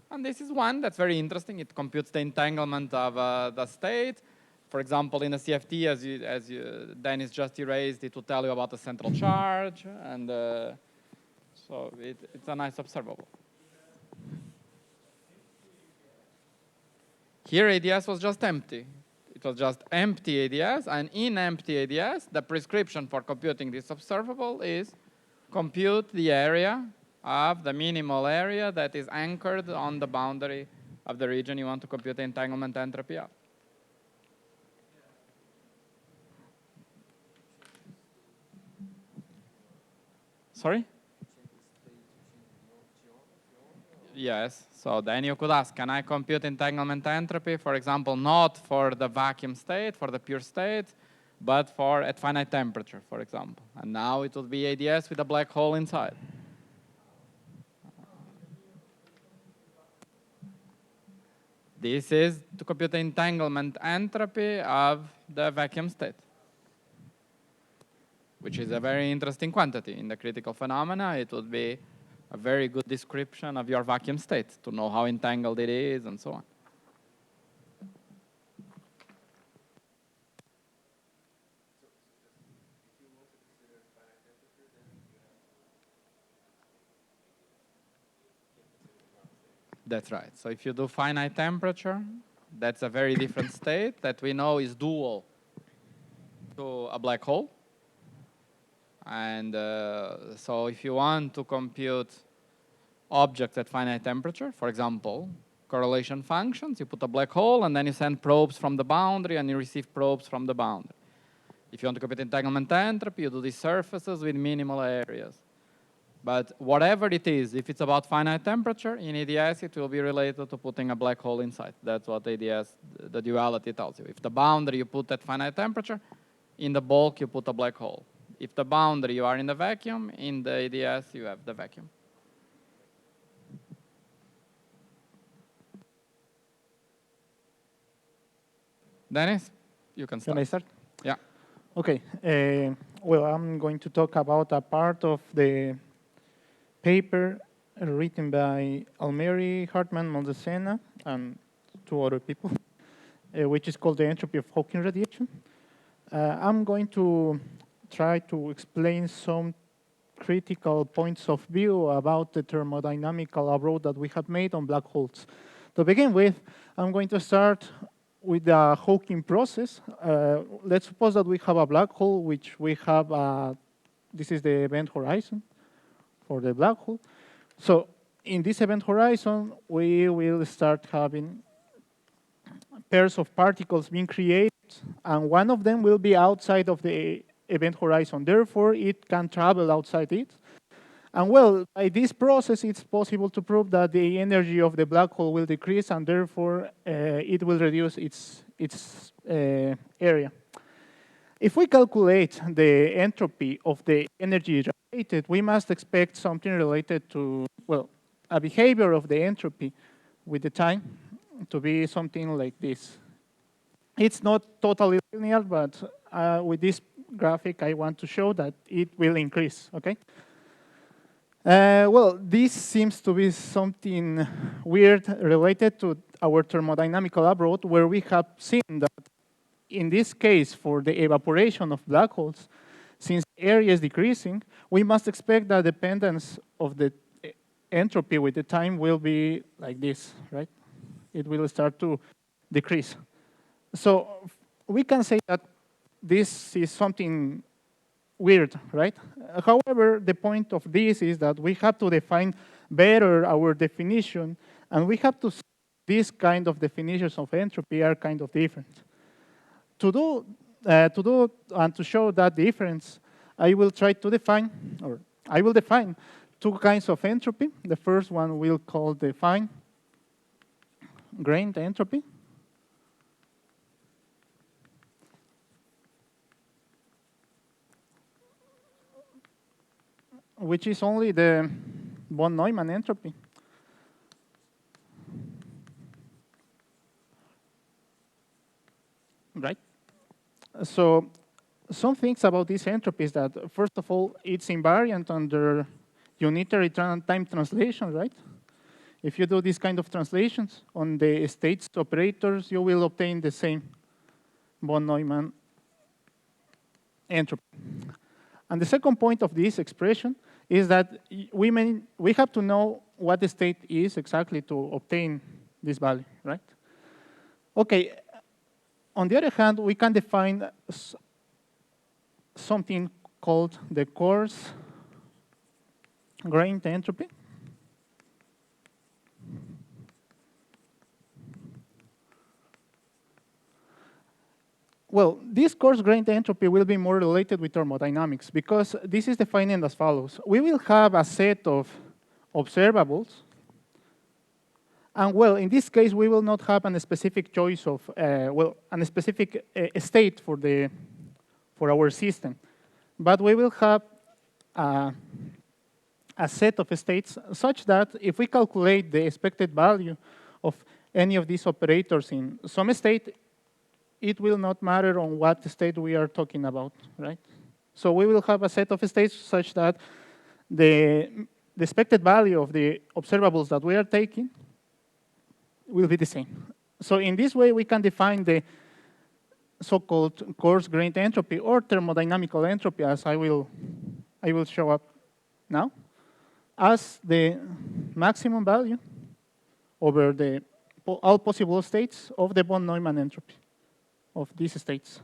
And this is one that's very interesting. It computes the entanglement of the state. For example, in a CFT, as Dennis just erased, it will tell you about the central charge. And so it's a nice observable. Here, ADS was just empty. It was just empty ADS. And in empty ADS, the prescription for computing this observable is compute the area of the minimal area that is anchored on the boundary of the region you want to compute the entanglement entropy of. Sorry? Yes, so then you could ask, can I compute entanglement entropy, for example, not for the vacuum state, for the pure state, but for at finite temperature, for example. And now it would be ADS with a black hole inside. This is to compute the entanglement entropy of the vacuum state, which is a very interesting quantity. In the critical phenomena, it would be a very good description of your vacuum state to know how entangled it is and so on. That's right. So if you do finite temperature, that's a very different state that we know is dual to a black hole. And so if you want to compute objects at finite temperature, for example, correlation functions, you put a black hole and then you send probes from the boundary and you receive probes from the boundary. If you want to compute entanglement entropy, you do these surfaces with minimal areas. But whatever it is, if it's about finite temperature, in ADS it will be related to putting a black hole inside. That's what ADS, the duality tells you. If the boundary you put at finite temperature, in the bulk you put a black hole. If the boundary you are in the vacuum, in the ADS you have the vacuum. Dennis, you can start. Can I start? Yeah. Okay. Well, I'm going to talk about a part of the paper written by Almeri, Hartman, Moldesena, and 2 other people, which is called the Entropy of Hawking Radiation. I'm going to try to explain some critical points of view about the thermodynamical approach that we have made on black holes. To begin with, I'm going to start with the Hawking process. Let's suppose that we have a black hole, which we have, this is the event horizon for the black hole. So in this event horizon, we will start having pairs of particles being created, and one of them will be outside of the event horizon. Therefore, it can travel outside it. And well, by this process, it's possible to prove that the energy of the black hole will decrease, and therefore, it will reduce its area. If we calculate the entropy of the energy radiated, we must expect something related to, well, a behavior of the entropy with the time to be something like this. It's not totally linear, but with this graphic, I want to show that it will increase, okay? Well, this seems to be something weird related to our thermodynamical approach, where we have seen that in this case, for the evaporation of black holes, since the area is decreasing, we must expect that dependence of the entropy with the time will be like this, right? It will start to decrease. So we can say that this is something weird, right? However, the point of this is that we have to define better our definition, and we have to see these kind of definitions of entropy are kind of different. To do and to show that difference, I will try to define, or I will define two kinds of entropy. The first one we'll call the fine-grained entropy. Which is only the von Neumann entropy. Right? So some things about this entropy is that, first of all, it's invariant under unitary time translation, right? If you do this kind of translations on the states operators, you will obtain the same von Neumann entropy. And the second point of this expression is that we have to know what the state is exactly to obtain this value, right? Okay. On the other hand, we can define something called the coarse-grained entropy. Well, this coarse-grained entropy will be more related with thermodynamics, because this is defined as follows. We will have a set of observables, and well, in this case, we will not have a specific choice of, well, a specific state for our system. But we will have a set of states such that if we calculate the expected value of any of these operators in some state, it will not matter on what state we are talking about, right? So we will have a set of states such that the expected value of the observables that we are taking will be the same. So in this way, we can define the so-called coarse-grained entropy or thermodynamical entropy, as I will show up now, as the maximum value over all possible states of the von Neumann entropy of these states.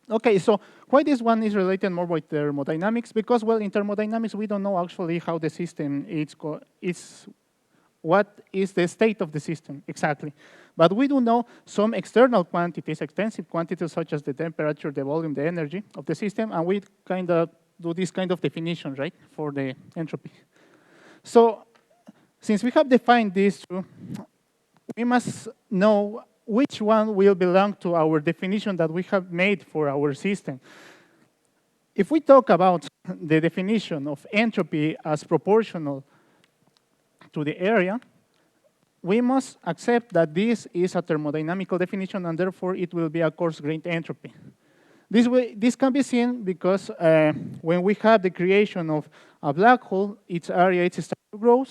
Okay, so why this one is related more with thermodynamics? Because, well, in thermodynamics, we don't know actually how the system is what is the state of the system exactly. But we do know some external quantities, extensive quantities such as the temperature, the volume, the energy of the system, and we kind of do this kind of definition, right, for the entropy. So since we have defined these two, we must know which one will belong to our definition that we have made for our system. If we talk about the definition of entropy as proportional to the area, we must accept that this is a thermodynamical definition, and therefore it will be a coarse-grained entropy. This can be seen because when we have the creation of a black hole, its area it starts to grow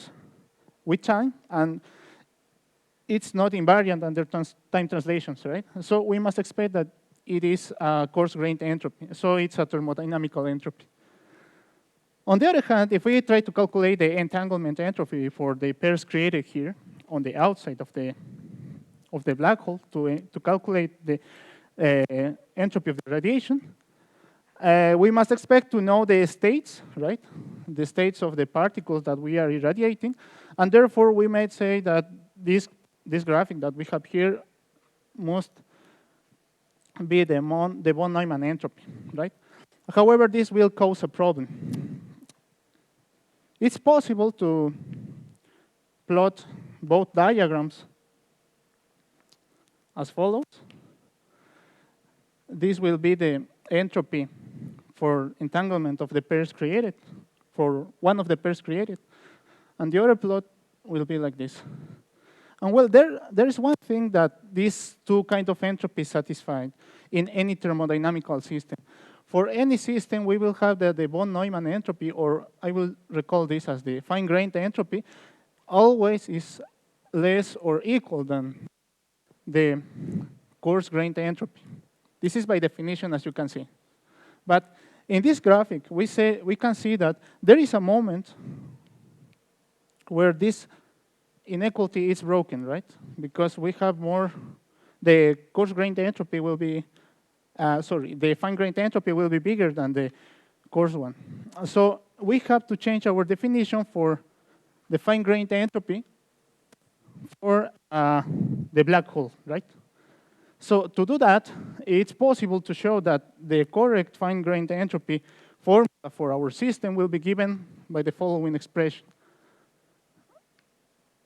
with time, and it's not invariant under time translations, right? So we must expect that it is a coarse-grained entropy. So it's a thermodynamical entropy. On the other hand, if we try to calculate the entanglement entropy for the pairs created here on the outside of the black hole to calculate the entropy of the radiation, We must expect to know the states, right? The states of the particles that we are irradiating. And therefore, we might say that this graphic that we have here must be the von Neumann entropy, right? However, this will cause a problem. It's possible to plot both diagrams as follows. This will be the entropy for entanglement of the pairs created, for one of the pairs created. And the other plot will be like this. And well, there is one thing that these two kind of entropies satisfy in any thermodynamical system. For any system, we will have the von Neumann entropy, or I will recall this as the fine-grained entropy, always is less or equal than the coarse-grained entropy. This is by definition, as you can see. But in this graphic, we can see that there is a moment where this inequality is broken, right? Because we have more, the coarse-grained entropy will be, the fine-grained entropy will be bigger than the coarse one. So we have to change our definition for the fine-grained entropy for the black hole, right? So to do that, it's possible to show that the correct fine-grained entropy formula for our system will be given by the following expression.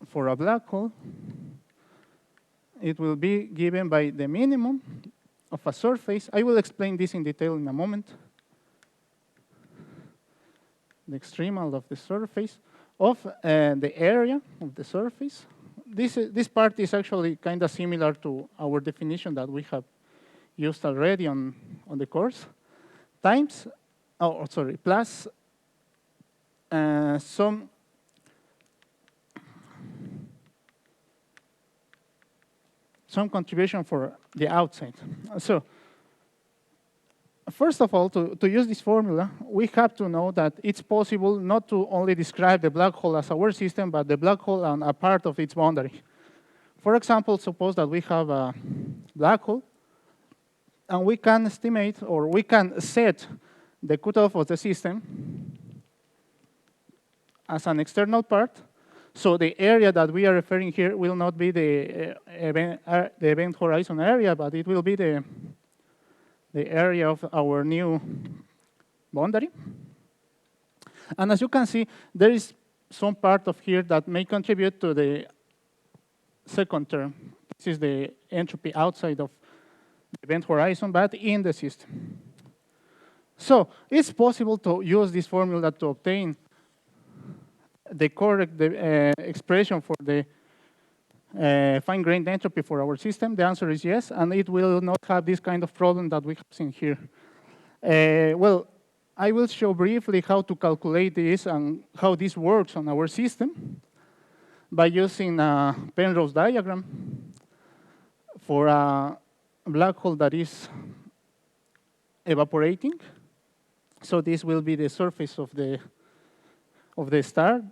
For a black hole, it will be given by the minimum of a surface. I will explain this in detail in a moment. The extremal of the surface of the area of the surface. This part is actually kind of similar to our definition that we have used already on the course. Times, plus some contribution for the outside. So first of all, to use this formula, we have to know that it's possible not to only describe the black hole as our system, but the black hole and a part of its boundary. For example, suppose that we have a black hole, and we can estimate, or we can set the cutoff of the system as an external part. So the area that we are referring here will not be the event horizon area, but it will be the area of our new boundary. And as you can see, there is some part of here that may contribute to the second term. This is the entropy outside of the event horizon, but in the system. So it's possible to use this formula to obtain the correct expression for the fine-grained entropy for our system. The answer is yes, and it will not have this kind of problem that we have seen here. Well, I will show briefly how to calculate this and how this works on our system by using a Penrose diagram for a black hole that is evaporating. So this will be the surface of the star.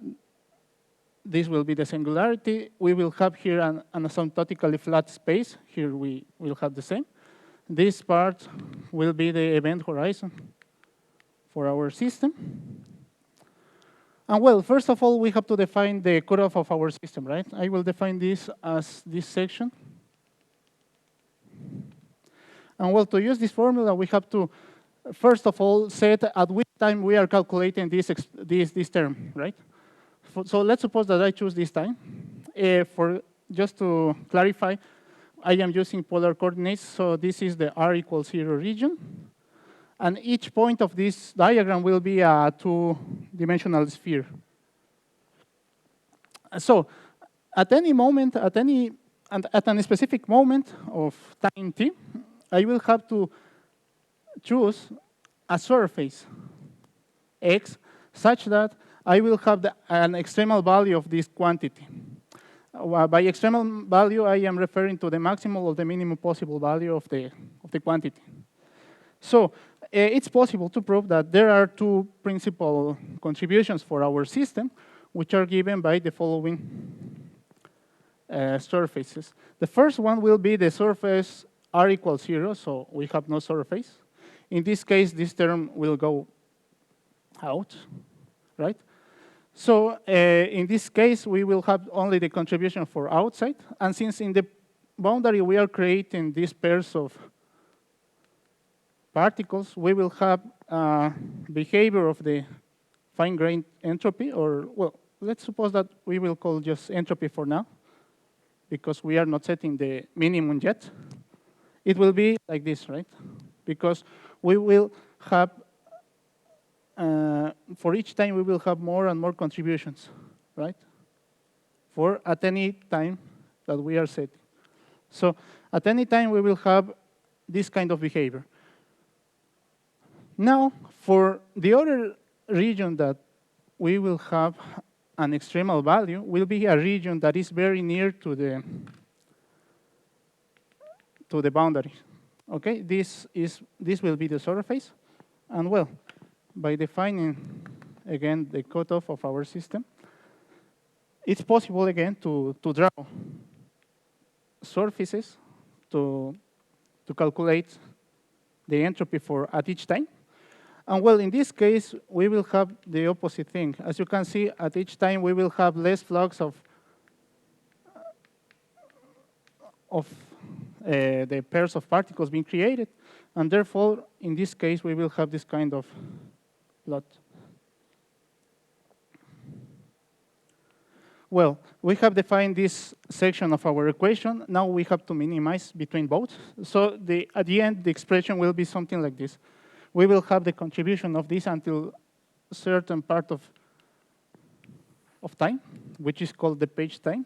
This will be the singularity. We will have here an asymptotically flat space. Here we will have the same. This part will be the event horizon for our system. And well, first of all, we have to define the cutoff of our system, right? I will define this as this section. And well, to use this formula, we have to, first of all, set at which time we are calculating this term, right? So let's suppose that I choose this time. Just to clarify, I am using polar coordinates, so this is the r equals 0 region. And each point of this diagram will be a two-dimensional sphere. So at any moment, at a specific moment of time t, I will have to choose a surface x such that I will have an extremal value of this quantity. By extremal value, I am referring to the maximum or the minimum possible value of the quantity. So it's possible to prove that there are two principal contributions for our system, which are given by the following surfaces. The first one will be the surface r equals 0, so we have no surface. in this case, this term will go out, right? So in this case, we will have only the contribution for outside. And since in the boundary we are creating these pairs of particles, we will have behavior of the fine-grained entropy, or, well, let's suppose that we will call just entropy for now, because we are not setting the minimum yet. It will be like this, right? Because we will have, for each time, we will have more and more contributions, right? For at any time that we are setting. So at any time, we will have this kind of behavior. Now, for the other region that we will have an extremal value will be a region that is very near to the boundary. Okay, this will be the surface, and well, by defining again the cutoff of our system, it's possible again to draw surfaces to calculate the entropy for at each time. And well, in this case, we will have the opposite thing. As you can see, at each time, we will have less flux of the pairs of particles being created. And therefore, in this case, we will have this kind of plot. Well, we have defined this section of our equation. Now we have to minimize between both. So at the end, the expression will be something like this. We will have the contribution of this until a certain part of time, which is called the page time.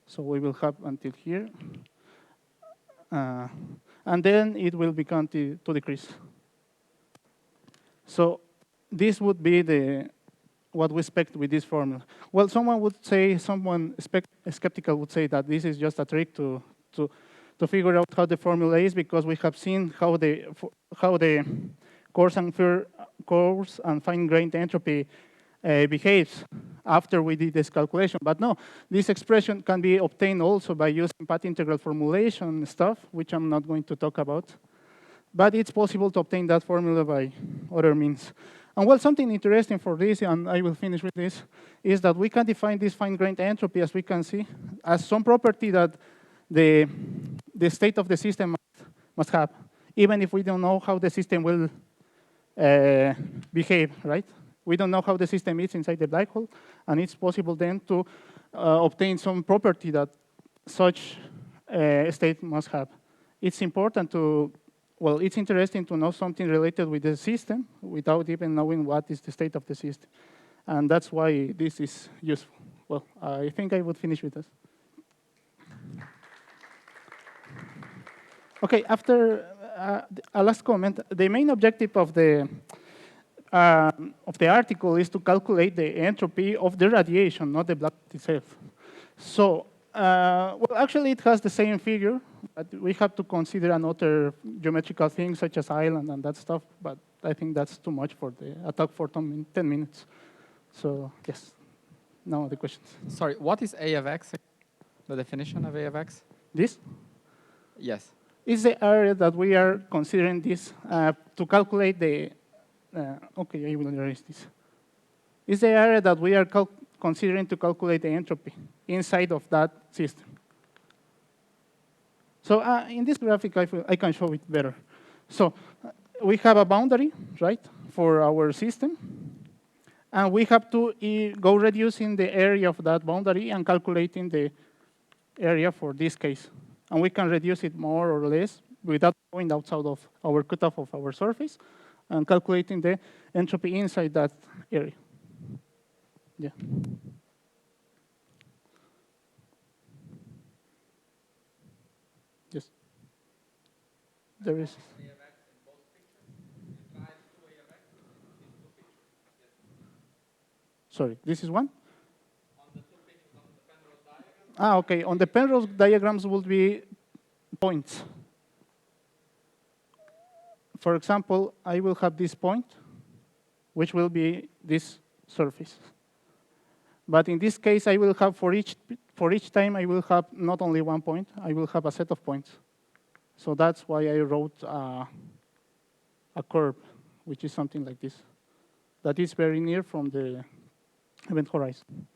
So we will have until here. And then it will begin to decrease. So this would be what we expect with this formula. Well, someone skeptical would say that this is just a trick to figure out how the formula is, because we have seen how the coarse and fine-grained entropy behaves after we did this calculation. But no, this expression can be obtained also by using path integral formulation stuff, which I'm not going to talk about. But it's possible to obtain that formula by other means. And well, something interesting for this, and I will finish with this, is that we can define this fine-grained entropy, as we can see, as some property that the state of the system must have, even if we don't know how the system will behave, right? We don't know how the system is inside the black hole, and it's possible then to obtain some property that such state must have. It's important it's interesting to know something related with the system without even knowing what is the state of the system. And that's why this is useful. Well, I think I would finish with this. Okay, after a last comment, the main objective of the article is to calculate the entropy of the radiation, not the black itself. So, well, actually, it has the same figure, but we have to consider another geometrical thing, such as island and that stuff, but I think that's too much for a talk for 10 minutes. So, yes, now the questions. Sorry, what is A of x? The definition of A of x? This? Yes. It's the area that we are considering this to calculate the, okay, I will erase this. It's the area that we are considering to calculate the entropy inside of that system. So in this graphic, I can show it better. So we have a boundary, right, for our system. And we have to go reducing the area of that boundary and calculating the area for this case. And we can reduce it more or less without going outside of our cutoff of our surface and calculating the entropy inside that area. Yeah. Yes. There is. Sorry, this is one? Okay, on the Penrose diagrams will be points. For example, I will have this point, which will be this surface. But in this case, I will have for each time, I will have not only one point, I will have a set of points. So that's why I wrote a curve, which is something like this, that is very near from the event horizon.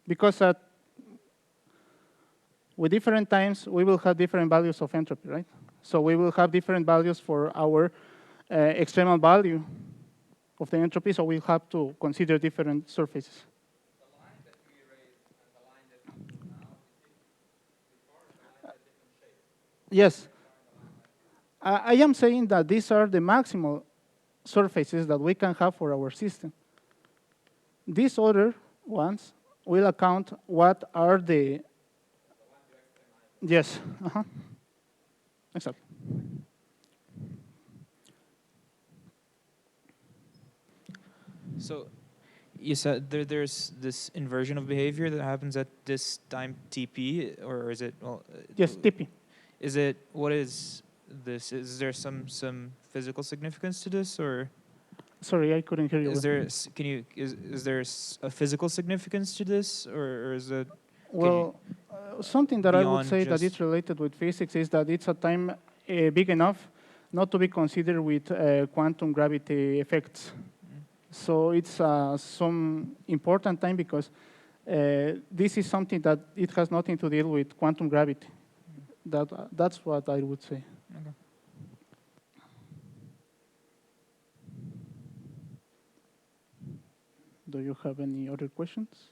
Because with different times, we will have different values of entropy, right? So we will have different values for our extremal value of the entropy, so we'll have to consider different surfaces. The line that you erased and the line that you use now is before the line has different shapes. Yes. I am saying that these are the maximal surfaces that we can have for our system. These other ones will account what are the... Yes. Exactly. So you said there's this inversion of behavior that happens at this time TP, or is it? Well, yes, TP. Is it? What is this? Is there some physical significance to this, or? Sorry, I couldn't hear you. Is there? Is there a physical significance to this, or is it? Well, something that I would say that it's related with physics is that it's a time big enough not to be considered with quantum gravity effects. So it's some important time because this is something that it has nothing to deal with quantum gravity. That's what I would say. Okay. Do you have any other questions?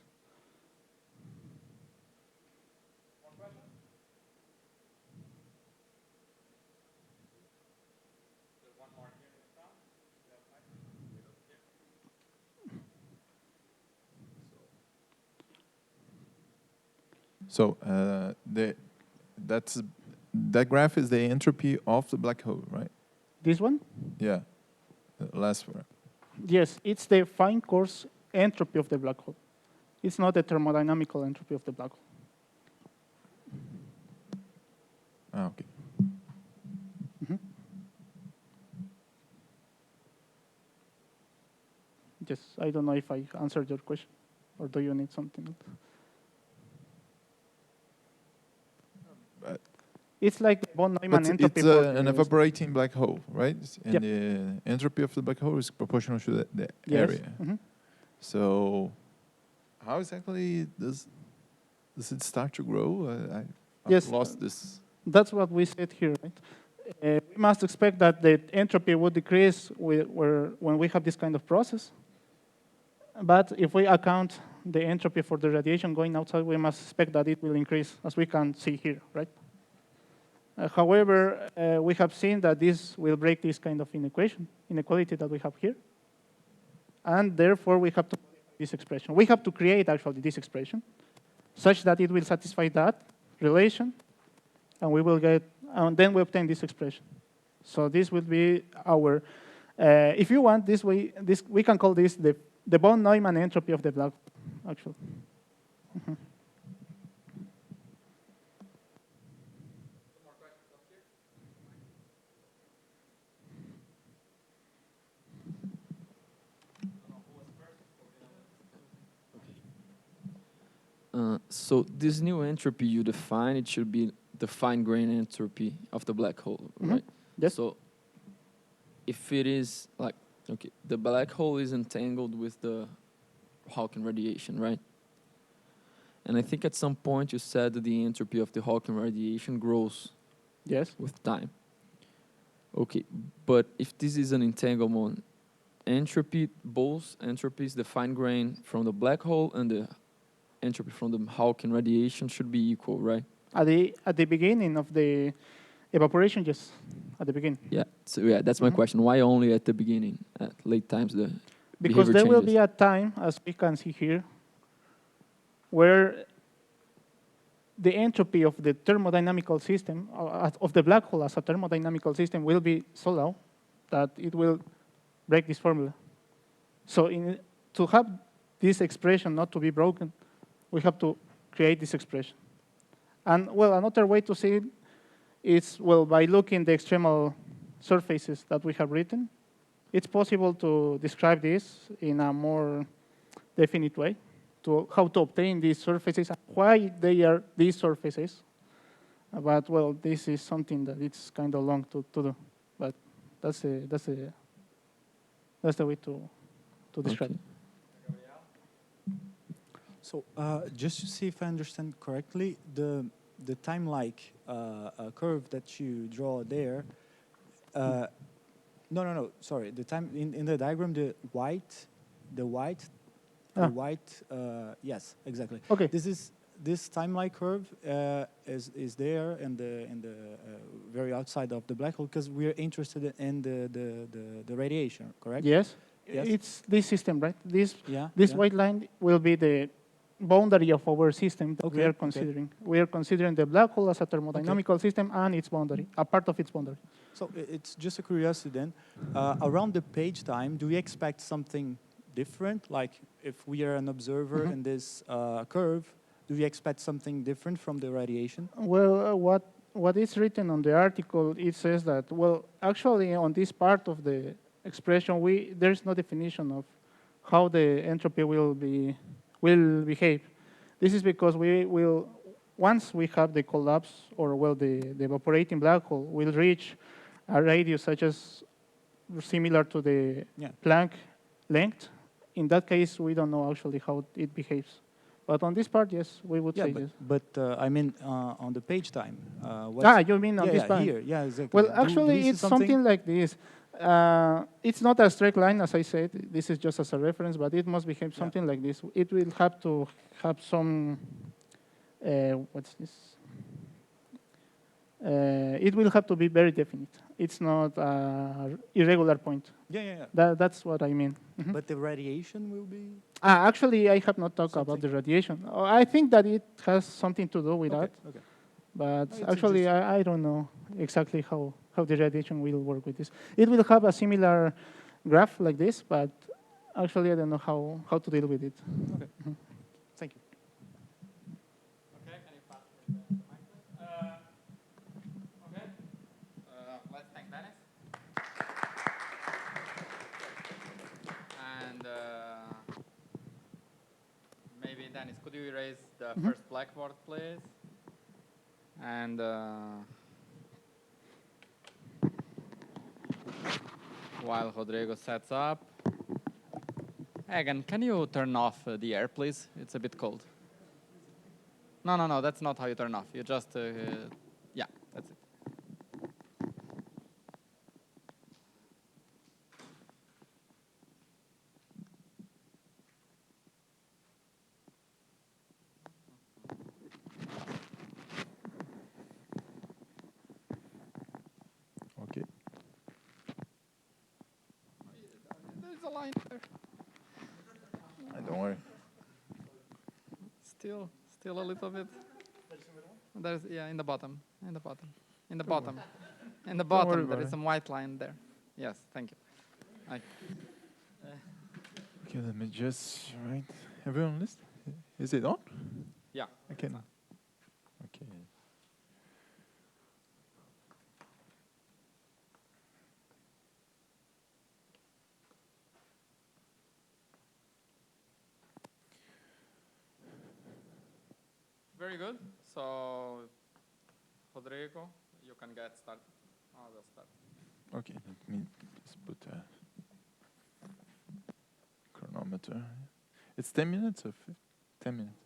So that graph is the entropy of the black hole, right? This one? Yeah, the last one. Yes, it's the fine coarse entropy of the black hole. It's not the thermodynamical entropy of the black hole. Ah, okay. Mm-hmm. Yes, I don't know if I answered your question, or do you need something else? It's like the von Neumann entropy. It's an evaporating black hole, right? And yep. the entropy of the black hole is proportional to the yes. area. Mm-hmm. So how exactly does it start to grow? I've lost this. That's what we said here, right? We must expect that the entropy would decrease when we have this kind of process. But if we account the entropy for the radiation going outside, we must expect that it will increase, as we can see here, right? However, we have seen that this will break this kind of inequality that we have here. And therefore, we have to modify this expression. We have to create, actually, this expression such that it will satisfy that relation, and we will get, and then we obtain this expression. So this will be our, if you want, this way, we can call this the von Neumann entropy of the black hole, actually. Mm-hmm. So this new entropy you define, it should be the fine-grained entropy of the black hole, right? Yes. So if it is like, okay, the black hole is entangled with the Hawking radiation, right? And I think at some point you said that the entropy of the Hawking radiation grows yes. with time. Okay, but if this is an entanglement entropy, both entropies, the fine-grained from the black hole and the entropy from the Hawking radiation should be equal, right? At the beginning of the evaporation, yes, at the beginning. Yeah, so yeah, that's my question. Why only at the beginning? At late times, the because there changes. will be a time, as we can see here, where the entropy of the thermodynamical system, of the black hole as a thermodynamical system, will be so low that it will break this formula. So to have this expression not to be broken, we have to create this expression. And, well, another way to see it is, well, by looking the extremal surfaces that we have written. It's possible to describe this in a more definite way, to how to obtain these surfaces, and why they are these surfaces. But well, this is something that it's kind of long to do. But that's the way to describe it. So just to see if I understand correctly, the time-like curve that you draw there. No. Sorry. The time in the diagram, the white. Yes, exactly. Okay. This time-like curve is there in the very outside of the black hole because we're interested in the radiation, correct? Yes. Yes. It's this system, right? This Yeah. white line will be the boundary of our system that we Okay, are considering. We are considering the black hole as a thermodynamical system and its boundary, a part of its boundary. So it's just a curiosity then. Around the page time, do we expect something different? Like if we are an observer in this curve, do we expect something different from the radiation? Well, what is written on the article, it says that, well, actually on this part of the expression, there's no definition of how the entropy will behave. This is because once we have the collapse, or well, the evaporating black hole will reach a radius such as similar to the Planck length. In that case, we don't know actually how it behaves. But on this part, yes, we would say yes. But I mean, on the page time. You mean on this part? Here, yeah, exactly. Well, actually, it's something like this. It's not a straight line, as I said. This is just as a reference, but it must behave something like this. It will have to have some, what's this? It will have to be very definite. It's not an irregular point. Yeah. That's what I mean. But the radiation will be? Actually, I have not talked about the radiation. I think that it has something to do with that. Okay. But actually, I don't know exactly how the radiation will work with this. It will have a similar graph like this, but actually, I don't know how to deal with it. Okay. Thank you. Okay, can you pass me the mic, please? Okay. Let's thank Dennis. And maybe, Dennis, could you erase the first blackboard, please? And while Rodrigo sets up, Egan, can you turn off the air, please? It's a bit cold. No, that's not how you turn off. You just, yeah, that's it. Okay. There's a line there. Don't worry. Still a little bit. There's, yeah, in the bottom. In the bottom, there is some white line there. Yes, thank you. Okay, let me just write. Everyone list? Is it on? Yeah. I can. Okay. Very good. So, Rodrigo, you can get started. I will start. Okay, let me just put a chronometer. It's 10 minutes or 10 minutes?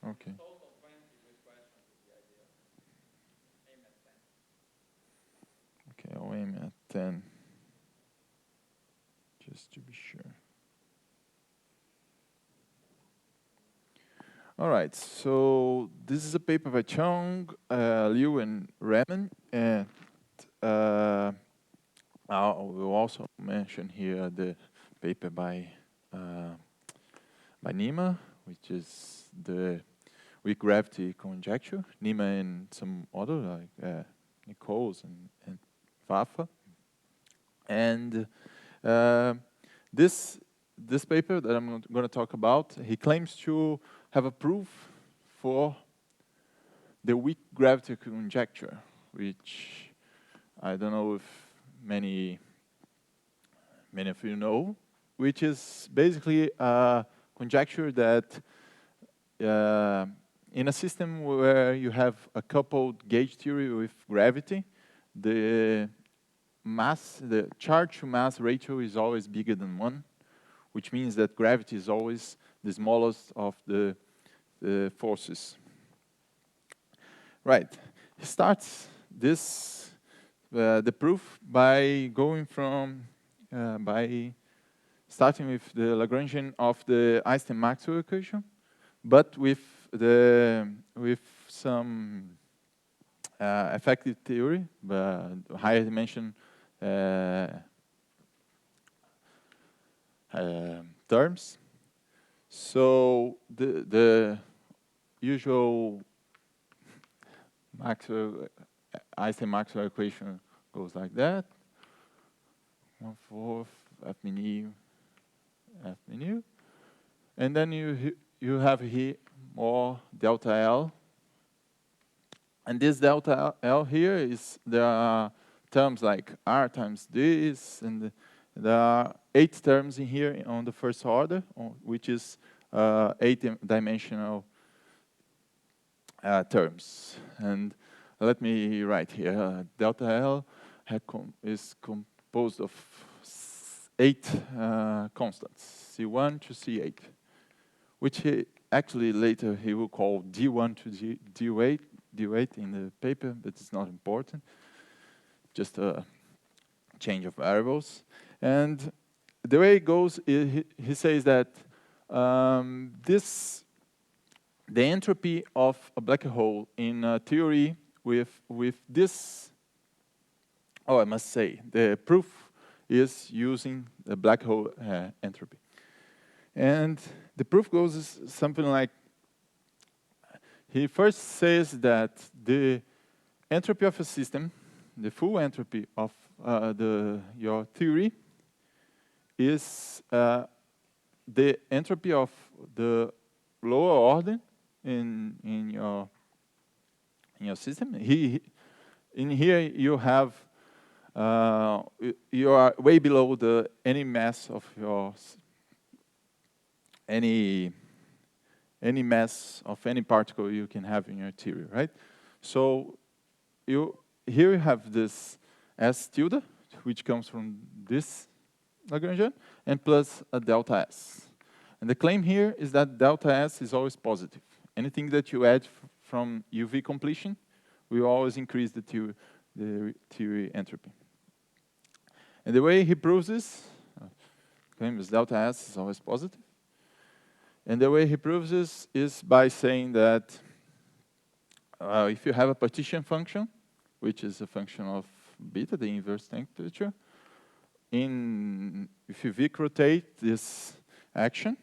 Okay. Total 20 with questions is the idea. Aim at 10. Okay, I'll aim at 10. Just to be sure. All right, so this is a paper by Chung, Liu, and Raman, and I will also mention here the paper by Nima, which is the weak gravity conjecture. Nima and some other like Nichols and Vafa, and this paper that I'm going to talk about, he claims to have a proof for the weak gravity conjecture, which I don't know if many of you know, which is basically a conjecture that in a system where you have a coupled gauge theory with gravity, the charge to mass ratio is always bigger than 1, which means that gravity is always the smallest of the forces. Right. He starts the proof by going from starting with the Lagrangian of the Einstein-Maxwell equation, but with some effective theory, higher dimension terms. So the usual Einstein-Maxwell equation goes like that: 1/4 F mu, F mu, and then you have here more delta L, and this delta L here is there are terms like R times this, and there are 8 terms in here on the first order, which is 8-dimensional terms. And let me write here, delta L is composed of 8 constants, C1 to C8, which actually later he will call D1 to D8 in the paper, but it's not important, just a change of variables. And the way it goes, he says that the entropy of a black hole in a theory with this, I must say, the proof is using the black hole entropy. And the proof goes something like, he first says that the entropy of a system, the full entropy of your theory, is the entropy of the lower order in your system. In here you have you are way below any mass of any mass of any particle you can have in your theory, right? So here you have this S tilde, which comes from this Lagrangian, and plus a delta S. And the claim here is that delta S is always positive. Anything that you add from UV completion will always increase the theory entropy. And the way he proves this, claim is delta S is always positive. And the way he proves this is by saying that if you have a partition function, which is a function of beta, the inverse temperature, if you Vic rotate this action,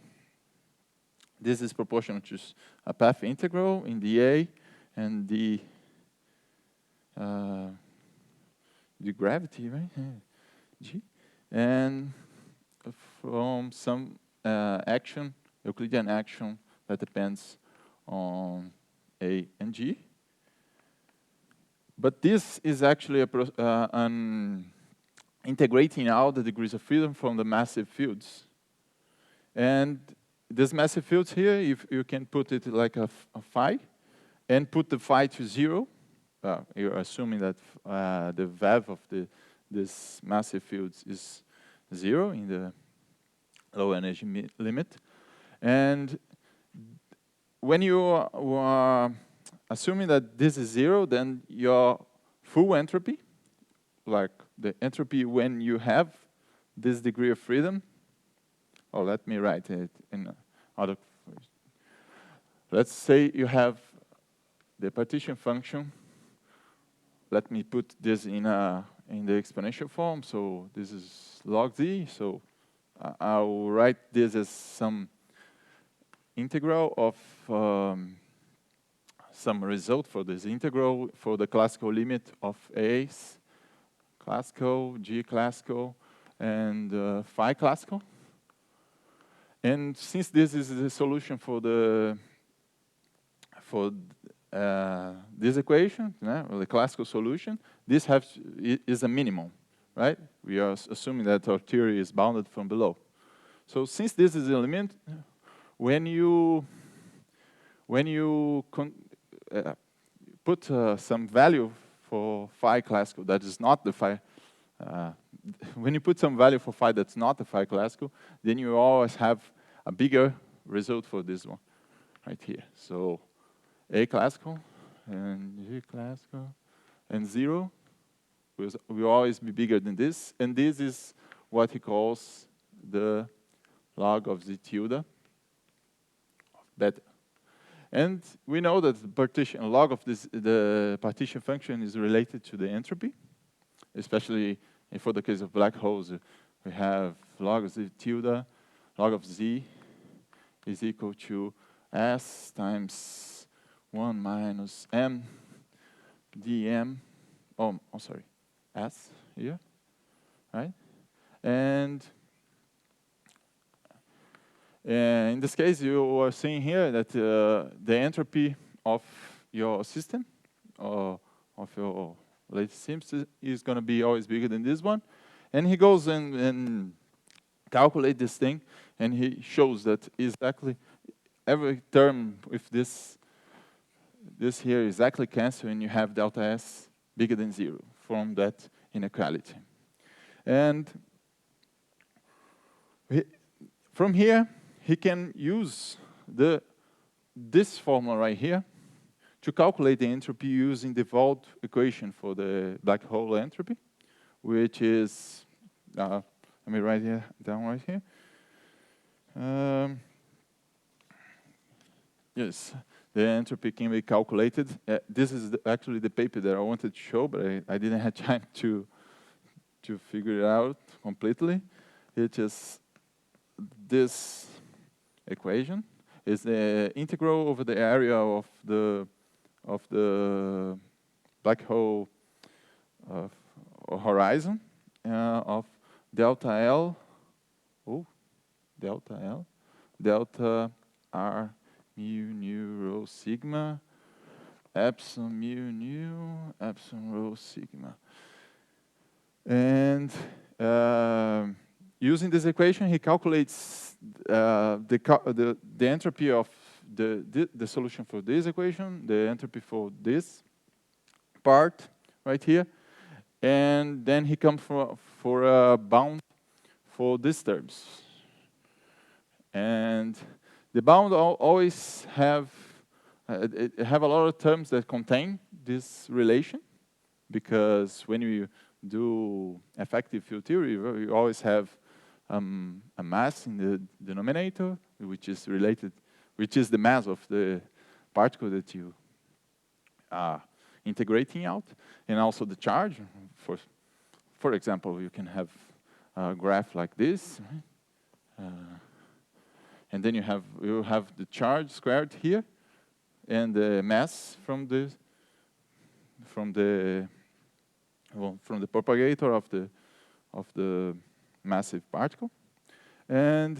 this is proportional to a path integral in dA and the gravity, right? G. And from some action, Euclidean action that depends on A and G. But this is actually an integrating out the degrees of freedom from the massive fields. And these massive fields here, if you can put it like a phi, and put the phi to 0, you're assuming that the VAV of this massive fields is 0 in the low energy limit. And when you are assuming that this is 0, then your full entropy, like the entropy when you have this degree of freedom, or let me write it in other. Let's say you have the partition function. Let me put this in the exponential form. So this is log z. So I'll write this as some integral of some result for this integral for the classical limit of A's, classical, G classical, and phi classical. And since this is the solution for this equation, the classical solution, this is a minimum, right? We are assuming that our theory is bounded from below. So since this is an element, when you when you put some value for phi classical that is not the phi, when you put some value for phi that's not the phi classical, then you always have a bigger result for this one right here. So A classical and G classical and 0 will always be bigger than this. And this is what he calls the log of Z tilde of beta. And we know that the partition log of this, the partition function is related to the entropy, especially for the case of black holes. We have log of Z tilde, log of Z is equal to S times 1 minus M dm, sorry, S here, right? And in this case, you are seeing here that the entropy of your system, of your lattice system, is going to be always bigger than this one. And he goes and calculate this thing, and he shows that exactly every term with this here exactly cancel, and you have delta S bigger than 0 from that inequality. And from here, he can use this formula right here to calculate the entropy using the Vault equation for the black hole entropy, which is, let me write it down right here. Yes, the entropy can be calculated. This is actually the paper that I wanted to show, but I didn't have time to figure it out completely. It is this equation is the integral over the area of the black hole horizon of delta L, delta R mu nu rho sigma epsilon mu nu epsilon rho sigma. And using this equation, he calculates the entropy of the solution for this equation, the entropy for this part right here, and then he comes for a bound for these terms. And the bound always have a lot of terms that contain this relation, because when you do effective field theory, you always have a mass in the denominator, which is the mass of the particle that you are integrating out, and also the charge. For example, you can have a graph like this, and then you have the charge squared here, and the mass from the propagator of the massive particle. And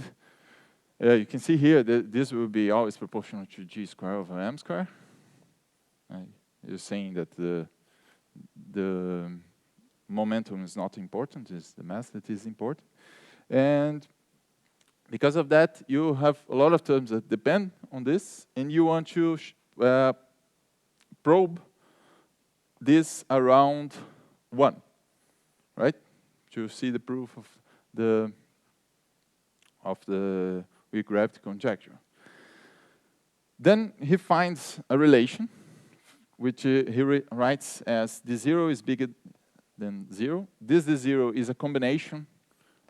you can see here that this will be always proportional to g squared over m squared. You're saying that the momentum is not important, it's the mass that is important. And because of that, you have a lot of terms that depend on this, and you want to probe this around 1, right? To see the proof of the weak gravity conjecture. Then he finds a relation, which he writes as d0 is bigger than 0. This d0 is a combination.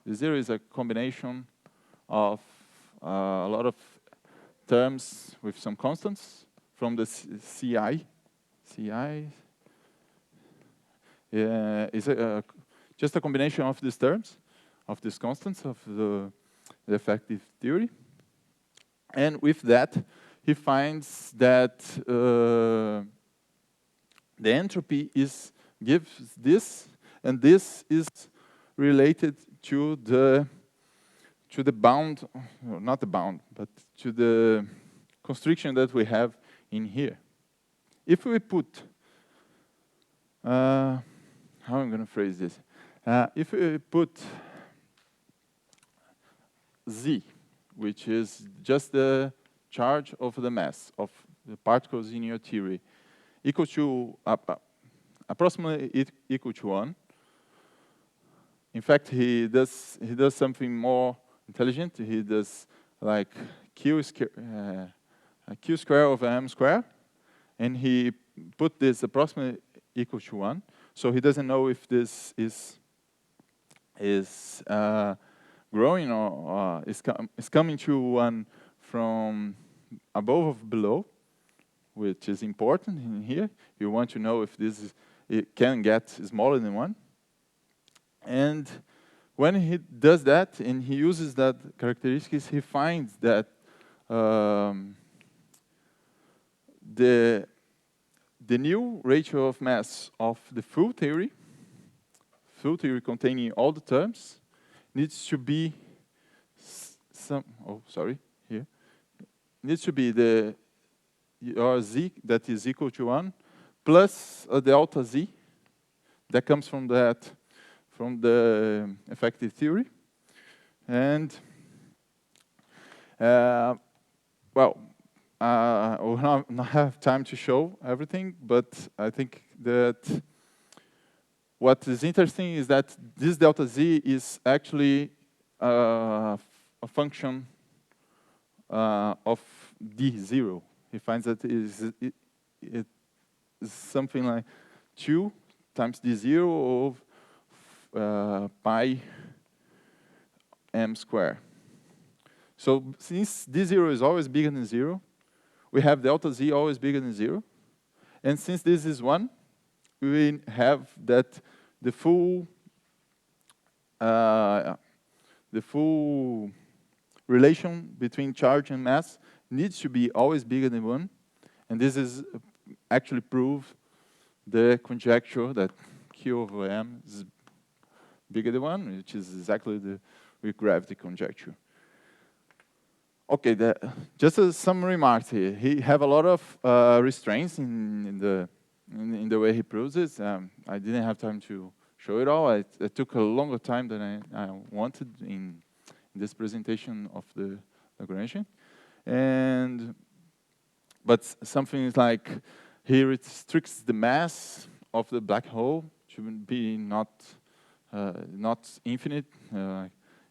D0 is a combination of a lot of terms with some constants from the CI. CI is just a combination of these terms, of these constants of the effective theory. And with that, he finds that the entropy gives this, and this is related to the bound, not the bound, but to the constriction that we have in here. If we put, how I'm going to phrase this? If we put Z, which is just the charge of the mass of the particles in your theory equal to approximately equal to 1. In fact, he does something more intelligent. He does like q square over m square, and he put this approximately equal to 1. So he doesn't know if this is growing or is coming to 1 from above or below, which is important in here. You want to know if it can get smaller than 1. And when he does that and he uses that characteristics, he finds that the new ratio of mass of the full theory containing all the terms, needs to be needs to be your z that is equal to 1 plus a delta z that comes from the effective theory. And well, I will not have time to show everything, but I think that what is interesting is that this delta z is actually a function of d0. He finds that it is something like 2 times d0 of pi m square. So since d0 is always bigger than 0, we have delta z always bigger than 0. And since this is 1, we have that the full relation between charge and mass needs to be always bigger than 1. And this is actually prove the conjecture that Q over M is bigger than 1, which is exactly the weak gravity conjecture. Okay, just some remarks here. He have a lot of restraints in the way he proves it. I didn't have time to show it all. It took a longer time than I wanted in this presentation of the Lagrangian. But something is like he restricts the mass of the black hole to be not infinite.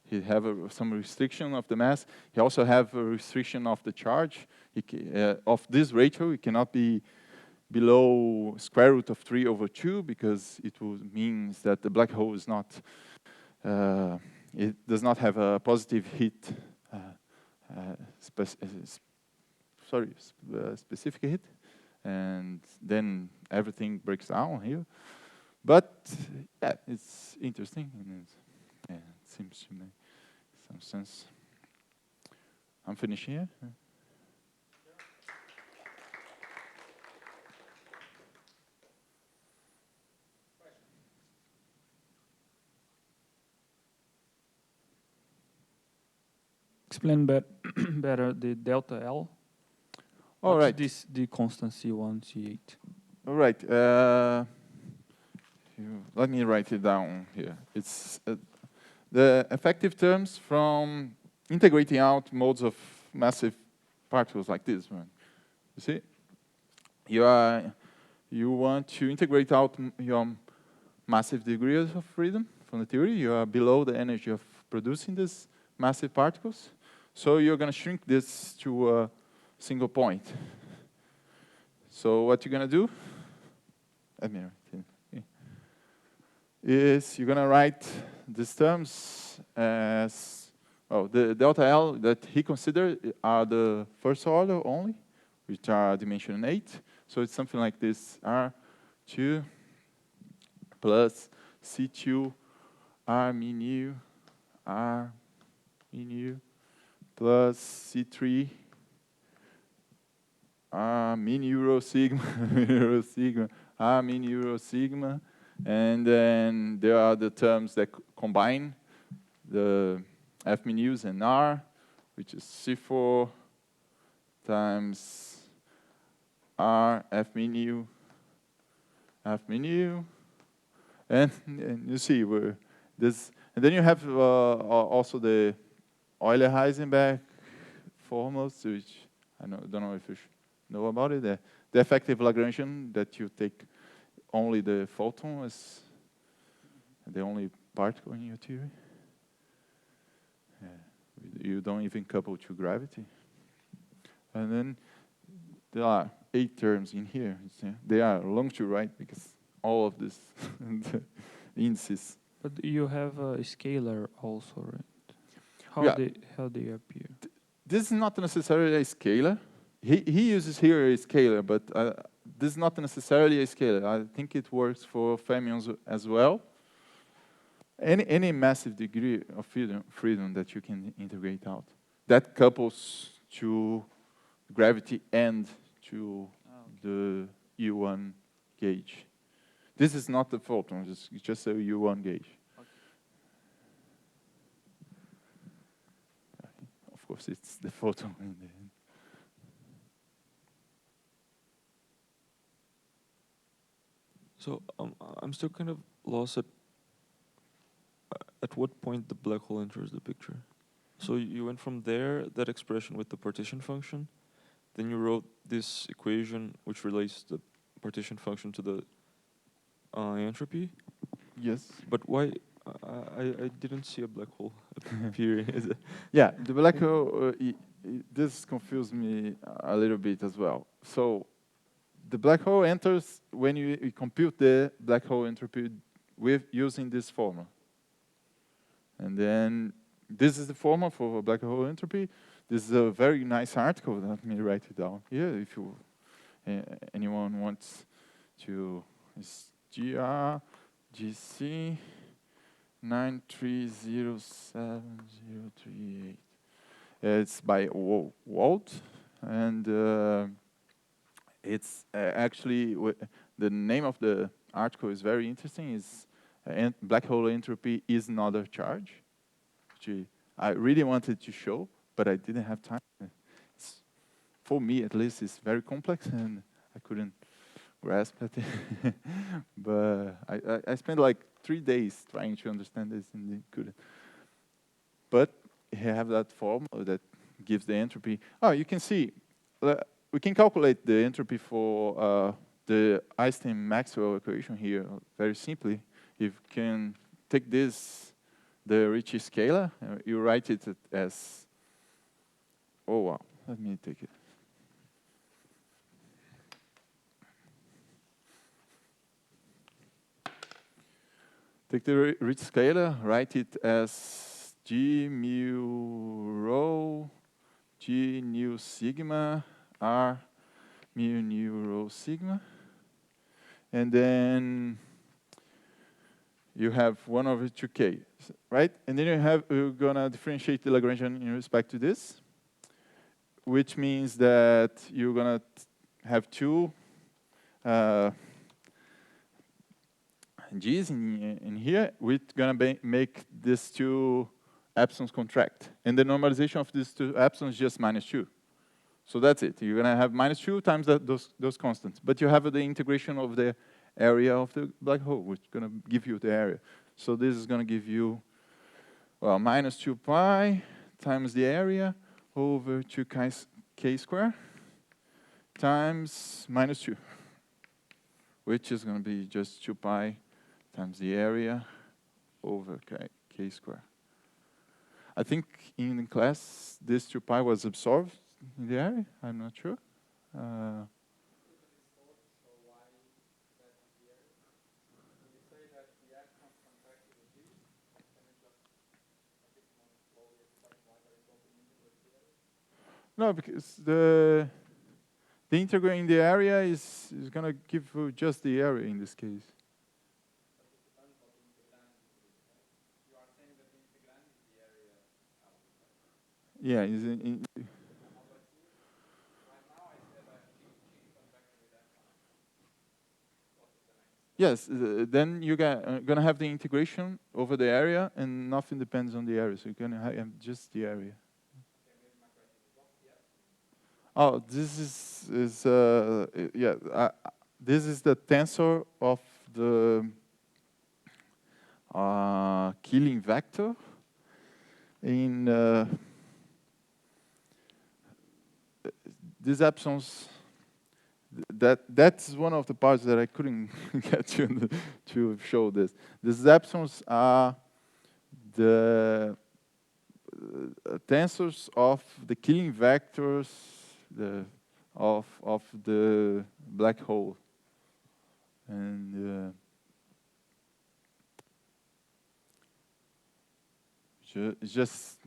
He have some restriction of the mass. He also have a restriction of the charge. Of this ratio, it cannot be below square root of 3 over 2 because it means that the black hole is not, it does not have a positive heat, specific heat, and then everything breaks down here. But yeah, it's interesting, and it seems to make some sense. I'm finished here. Explain better the delta L. All right. This the constant C1, C8. All right. Let me write it down here. It's the effective terms from integrating out modes of massive particles like this one. You see, you want to integrate out your massive degrees of freedom from the theory. You are below the energy of producing these massive particles. So you're going to shrink this to a single point. So what you're going to do, is you're going to write these terms as, well, the delta L that he considered are the first order only, which are dimension 8. So it's something like this, R2 plus C2 R mu nu R mu nu plus C3 R mu nu rho sigma rho sigma R mu nu rho sigma. And then there are the terms that combine the F mu nu's and R, which is C4 times R F mu nu F mu nu. And you see where this, and then you have also the Euler-Heisenberg formulas, which I don't know if you know about it. The effective Lagrangian that you take only the photon as the only particle in your theory. You don't even couple to gravity. And then there are 8 terms in here. They are long to write because all of this indices. But you have a scalar also, right? How they appear? This is not necessarily a scalar. He uses here a scalar, but this is not necessarily a scalar. I think it works for fermions as well. Any massive degree of freedom that you can integrate out. That couples to gravity and to the U1 gauge. This is not the photon, it's just a U1 gauge. Okay. Of course, it's the photon in the end. So I'm still kind of lost at what point the black hole enters the picture. So you went from there, that expression with the partition function, then you wrote this equation which relates the partition function to the entropy. Yes. But why? I didn't see a black hole appear. Yeah, the black hole, this confused me a little bit as well. So the black hole enters when you compute the black hole entropy with using this formula. And then this is the formula for black hole entropy. This is a very nice article. Let me write it down here if you anyone wants to. It's GRGC 9307038. It's by Walt, and it's actually the name of the article is very interesting. It's black hole entropy is not a charge, which I really wanted to show, but I didn't have time. For me, at least, it's very complex, and I couldn't grasp it. But I spent like 3 days trying to understand this, and couldn't. But you have that formula that gives the entropy. Oh, you can see, we can calculate the entropy for the Einstein-Maxwell equation here very simply. You can take this, the Ricci scalar, you write it as, oh wow, let me take it. Take the Ricci scalar, write it as G mu rho, G nu sigma, R mu nu rho sigma. And then you have 1 over 2k, right? And then you're gonna differentiate the Lagrangian in respect to this, which means that you're gonna have 2 G's in here. We're gonna make these 2 epsilons contract. And the normalization of these 2 epsilons is just -2. So that's it. You're gonna have -2 times those constants. But you have the integration of the area of the black hole, which is gonna give you the area. So this is gonna give you, well, -2 pi times the area over 2k squared times -2, which is gonna be just 2 pi times the area over k squared. I think in class, this 2 pi was absorbed in the area. I'm not sure. No, because the integral in the area is going to give you just the area in this case. Yeah, yes, then you're going to have the integration over the area, and nothing depends on the area. So you're going to have just the area. Oh, this is this is the tensor of the killing vector in these epsilons that's one of the parts that I couldn't get to show this. These epsilons are the tensors of the Killing vectors of the black hole, and just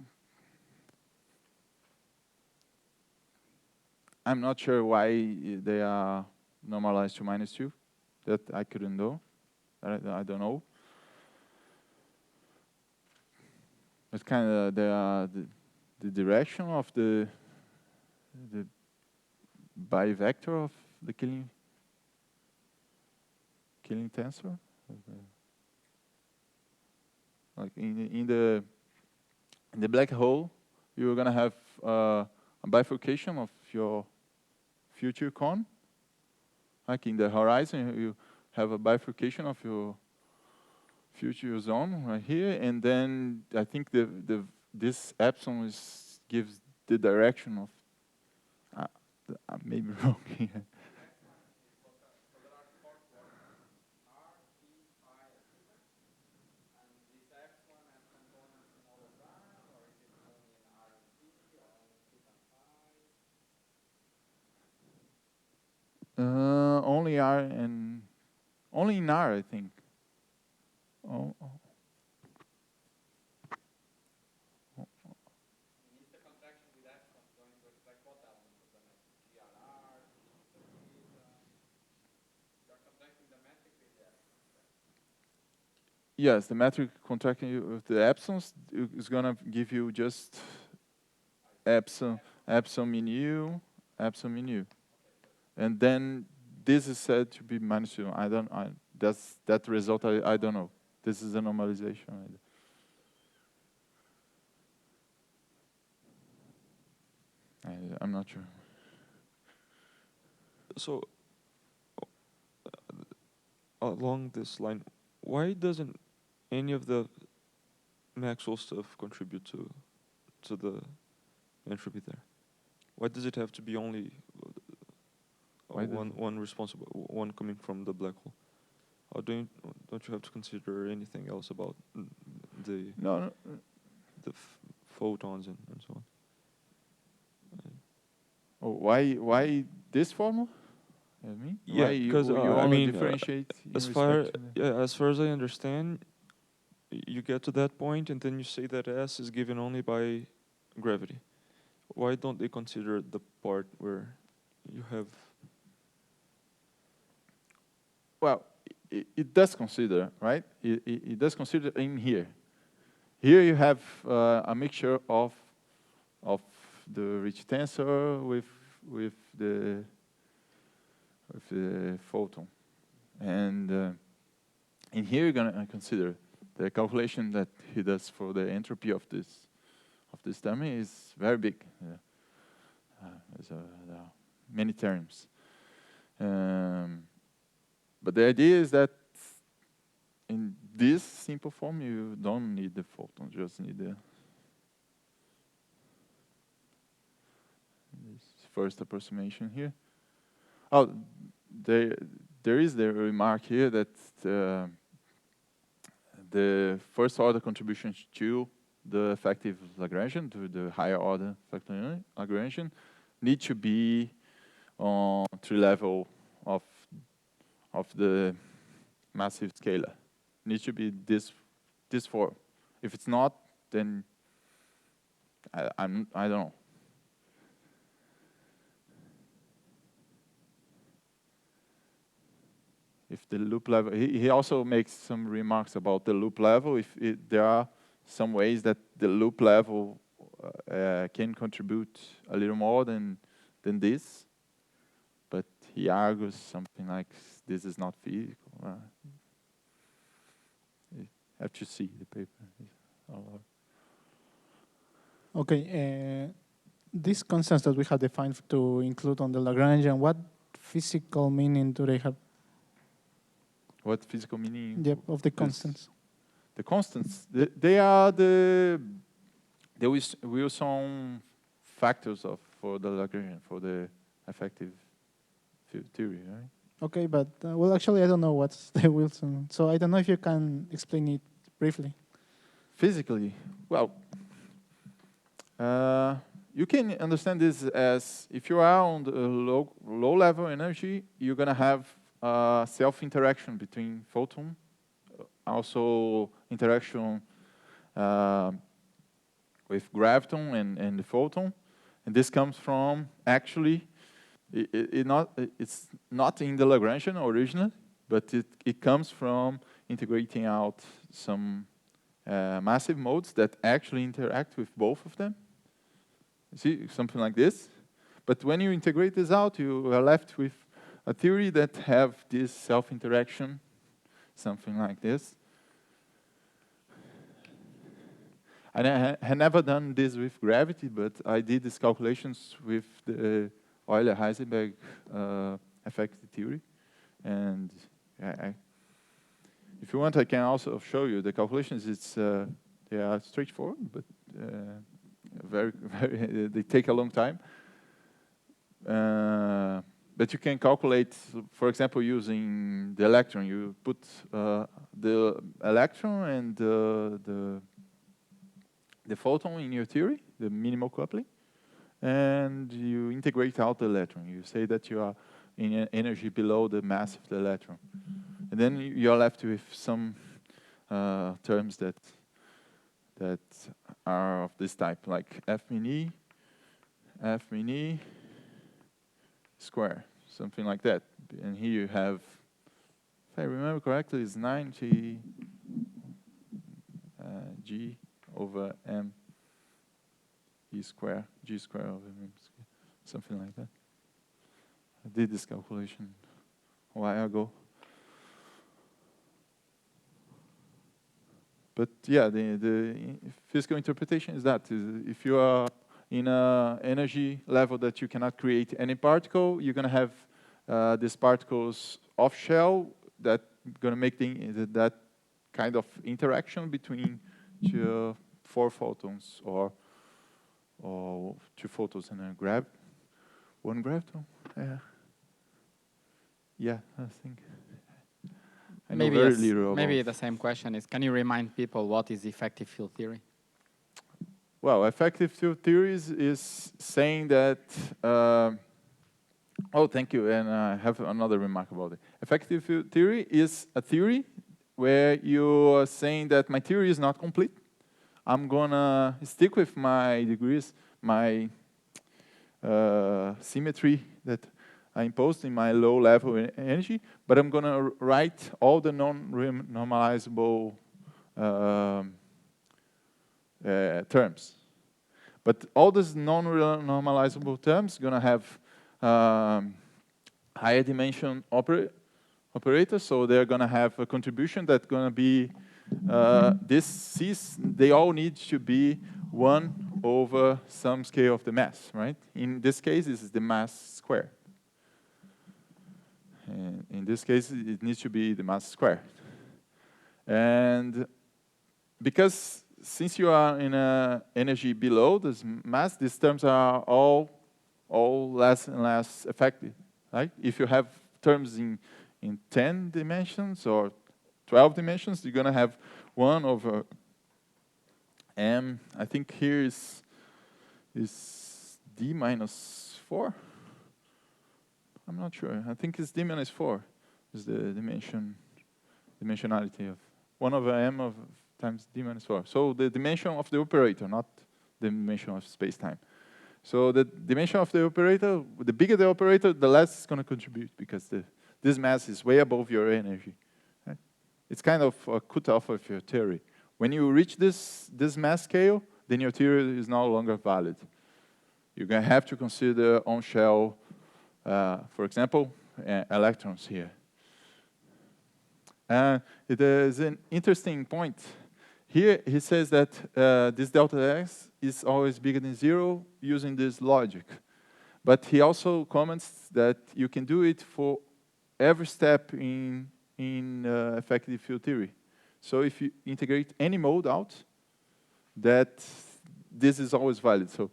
I'm not sure why they are normalized to -2. That I couldn't know. I don't know. It's kind of the direction of the bivector of the killing tensor. Like in the black hole, you're gonna have a bifurcation of your future cone. Like in the horizon, you have a bifurcation of your future zone right here, and then I think this epsilon gives the direction of. I may be wrong here. Only R and only in R, I think. Oh. Yes, the metric contracting with the epsilons is gonna give you just epsilon mu, and then this is said to be -2. That's that result. I don't know. This is a normalization. I'm not sure. So along this line, why doesn't any of the Maxwell stuff contribute to the entropy there? Why does it have to be only one responsible, one coming from the black hole? Or don't you have to consider anything else about the photons and so on? Oh, why this formula? Yeah, because I mean, differentiate as far as I understand, you get to that point and then you say that S is given only by gravity. Why don't they consider the part where you have? Well, it does consider, right? It does consider in here. Here you have a mixture of the rich tensor with the photon, and in here you're gonna consider the calculation that he does for the entropy of this dummy is very big. There are many terms, but the idea is that in this simple form you don't need the photon, just need the first approximation here. Oh, there is the remark here that the first order contributions to the effective Lagrangian, to the higher order effective Lagrangian, need to be on 3 level of the massive scalar. Needs to be this form. If it's not, then I don't know. If the loop level, he also makes some remarks about the loop level. If there are some ways that the loop level can contribute a little more than this, but he argues something like this is not physical. You have to see the paper. Okay, these constants that we have defined to include on the Lagrangian, what physical meaning do they have? What physical meaning? Yep, of the constants. The constants, they are the Wilson factors for the Lagrangian, for the effective field theory, right? Okay, but well, actually, I don't know what's the Wilson. So I don't know if you can explain it briefly. Physically, well, you can understand this as if you are on the low level energy, you're gonna have self-interaction between photon, also interaction with graviton and the photon, and this comes from actually it's not in the Lagrangian originally, but it comes from integrating out some massive modes that actually interact with both of them. You see, something like this. But when you integrate this out, you are left with a theory that have this self-interaction, something like this. And I had never done this with gravity, but I did these calculations with the Euler-Heisenberg effective theory. And if you want, I can also show you the calculations. They are straightforward, but very, they take a long time. But you can calculate, for example, using the electron. You put the electron and the photon in your theory, the minimal coupling, and you integrate out the electron. You say that you are in energy below the mass of the electron. And then you're left with some terms that are of this type, like F min E square, something like that. And here you have, if I remember correctly, it's 90 G over M E square, G square over M square, something like that. I did this calculation a while ago. But yeah, the physical interpretation is that if you are in an energy level that you cannot create any particle, you're going to have these particles off shell that going to make that kind of interaction between four photons or two photons and one graviton. Yeah, I think. I know very little about. Maybe the same question is, can you remind people what is effective field theory? Well, effective field theories is saying that, oh, thank you, and I have another remark about it. Effective field theory is a theory where you are saying that my theory is not complete. I'm gonna stick with my degrees, my symmetry that I imposed in my low level energy, but I'm gonna write all the non-normalizable terms. But all these non-normalizable terms gonna have higher dimension operators, so they're gonna have a contribution that's gonna be this C's, they all need to be 1 over some scale of the mass, right? In this case, this is the mass squared. And in this case, it needs to be the mass squared. And because since you are in energy below this mass, these terms are all less and less effective, right? If you have terms in 10 dimensions or 12 dimensions, you're going to have 1 over m. I think here is d minus 4. I'm not sure. I think it's d minus 4 is the dimensionality of 1 over m times d minus 4. So the dimension of the operator, not the dimension of space-time. So the dimension of the operator, the bigger the operator, the less it's going to contribute, because this mass is way above your energy. Right? It's kind of a cutoff of your theory. When you reach this mass scale, then your theory is no longer valid. You're going to have to consider on-shell, for example, electrons here. It is an interesting point. Here he says that this delta x is always bigger than 0 using this logic. But he also comments that you can do it for every step in effective field theory. So if you integrate any mode out, that this is always valid. So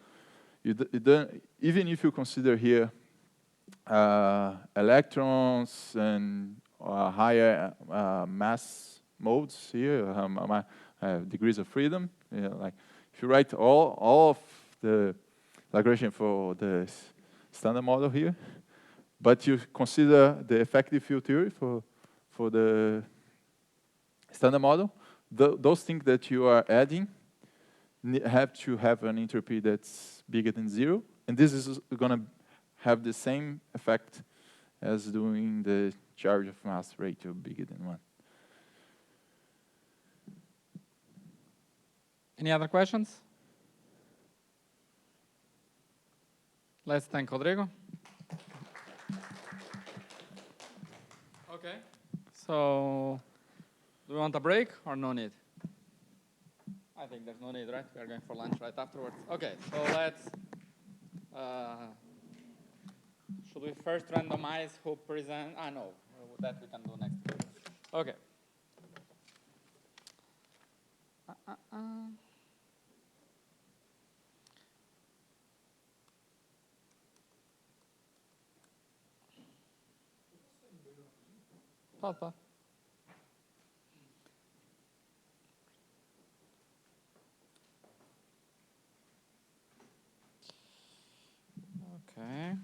even if you consider here electrons and higher mass modes here, degrees of freedom. Yeah, like if you write all of the Lagrangian for the standard model here, but you consider the effective field theory for the standard model, those things that you are adding have to have an entropy that's bigger than 0, and this is going to have the same effect as doing the charge of mass ratio bigger than 1. Any other questions? Let's thank Rodrigo. Okay. So, do we want a break or no need? I think there's no need, right? We are going for lunch right afterwards. Okay, so let's... should we first randomize who present? No, that we can do next week. Okay. Pode. Okay.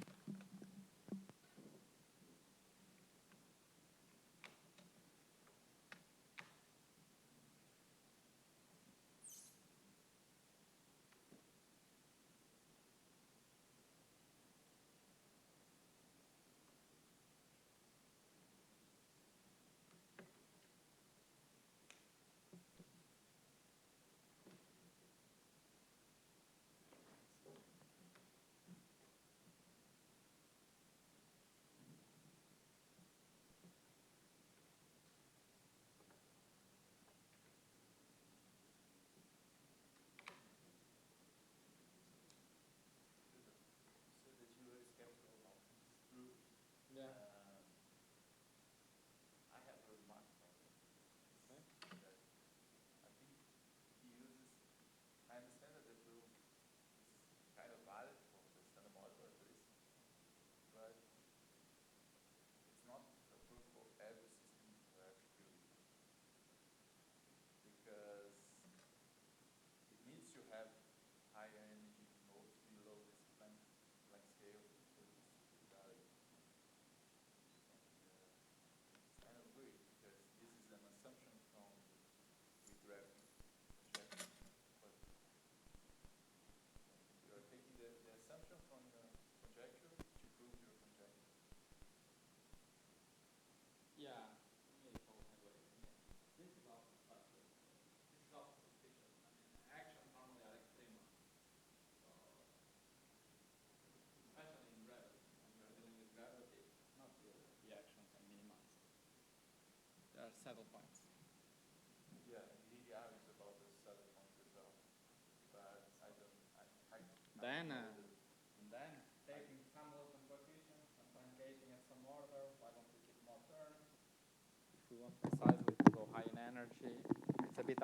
Saddle points. Yeah, he argues about the saddle points as well, but I don't. Then taking some Wilson coefficients and truncating at some order. Why don't we keep more terms? If we want precisely to go high in energy, it's a bit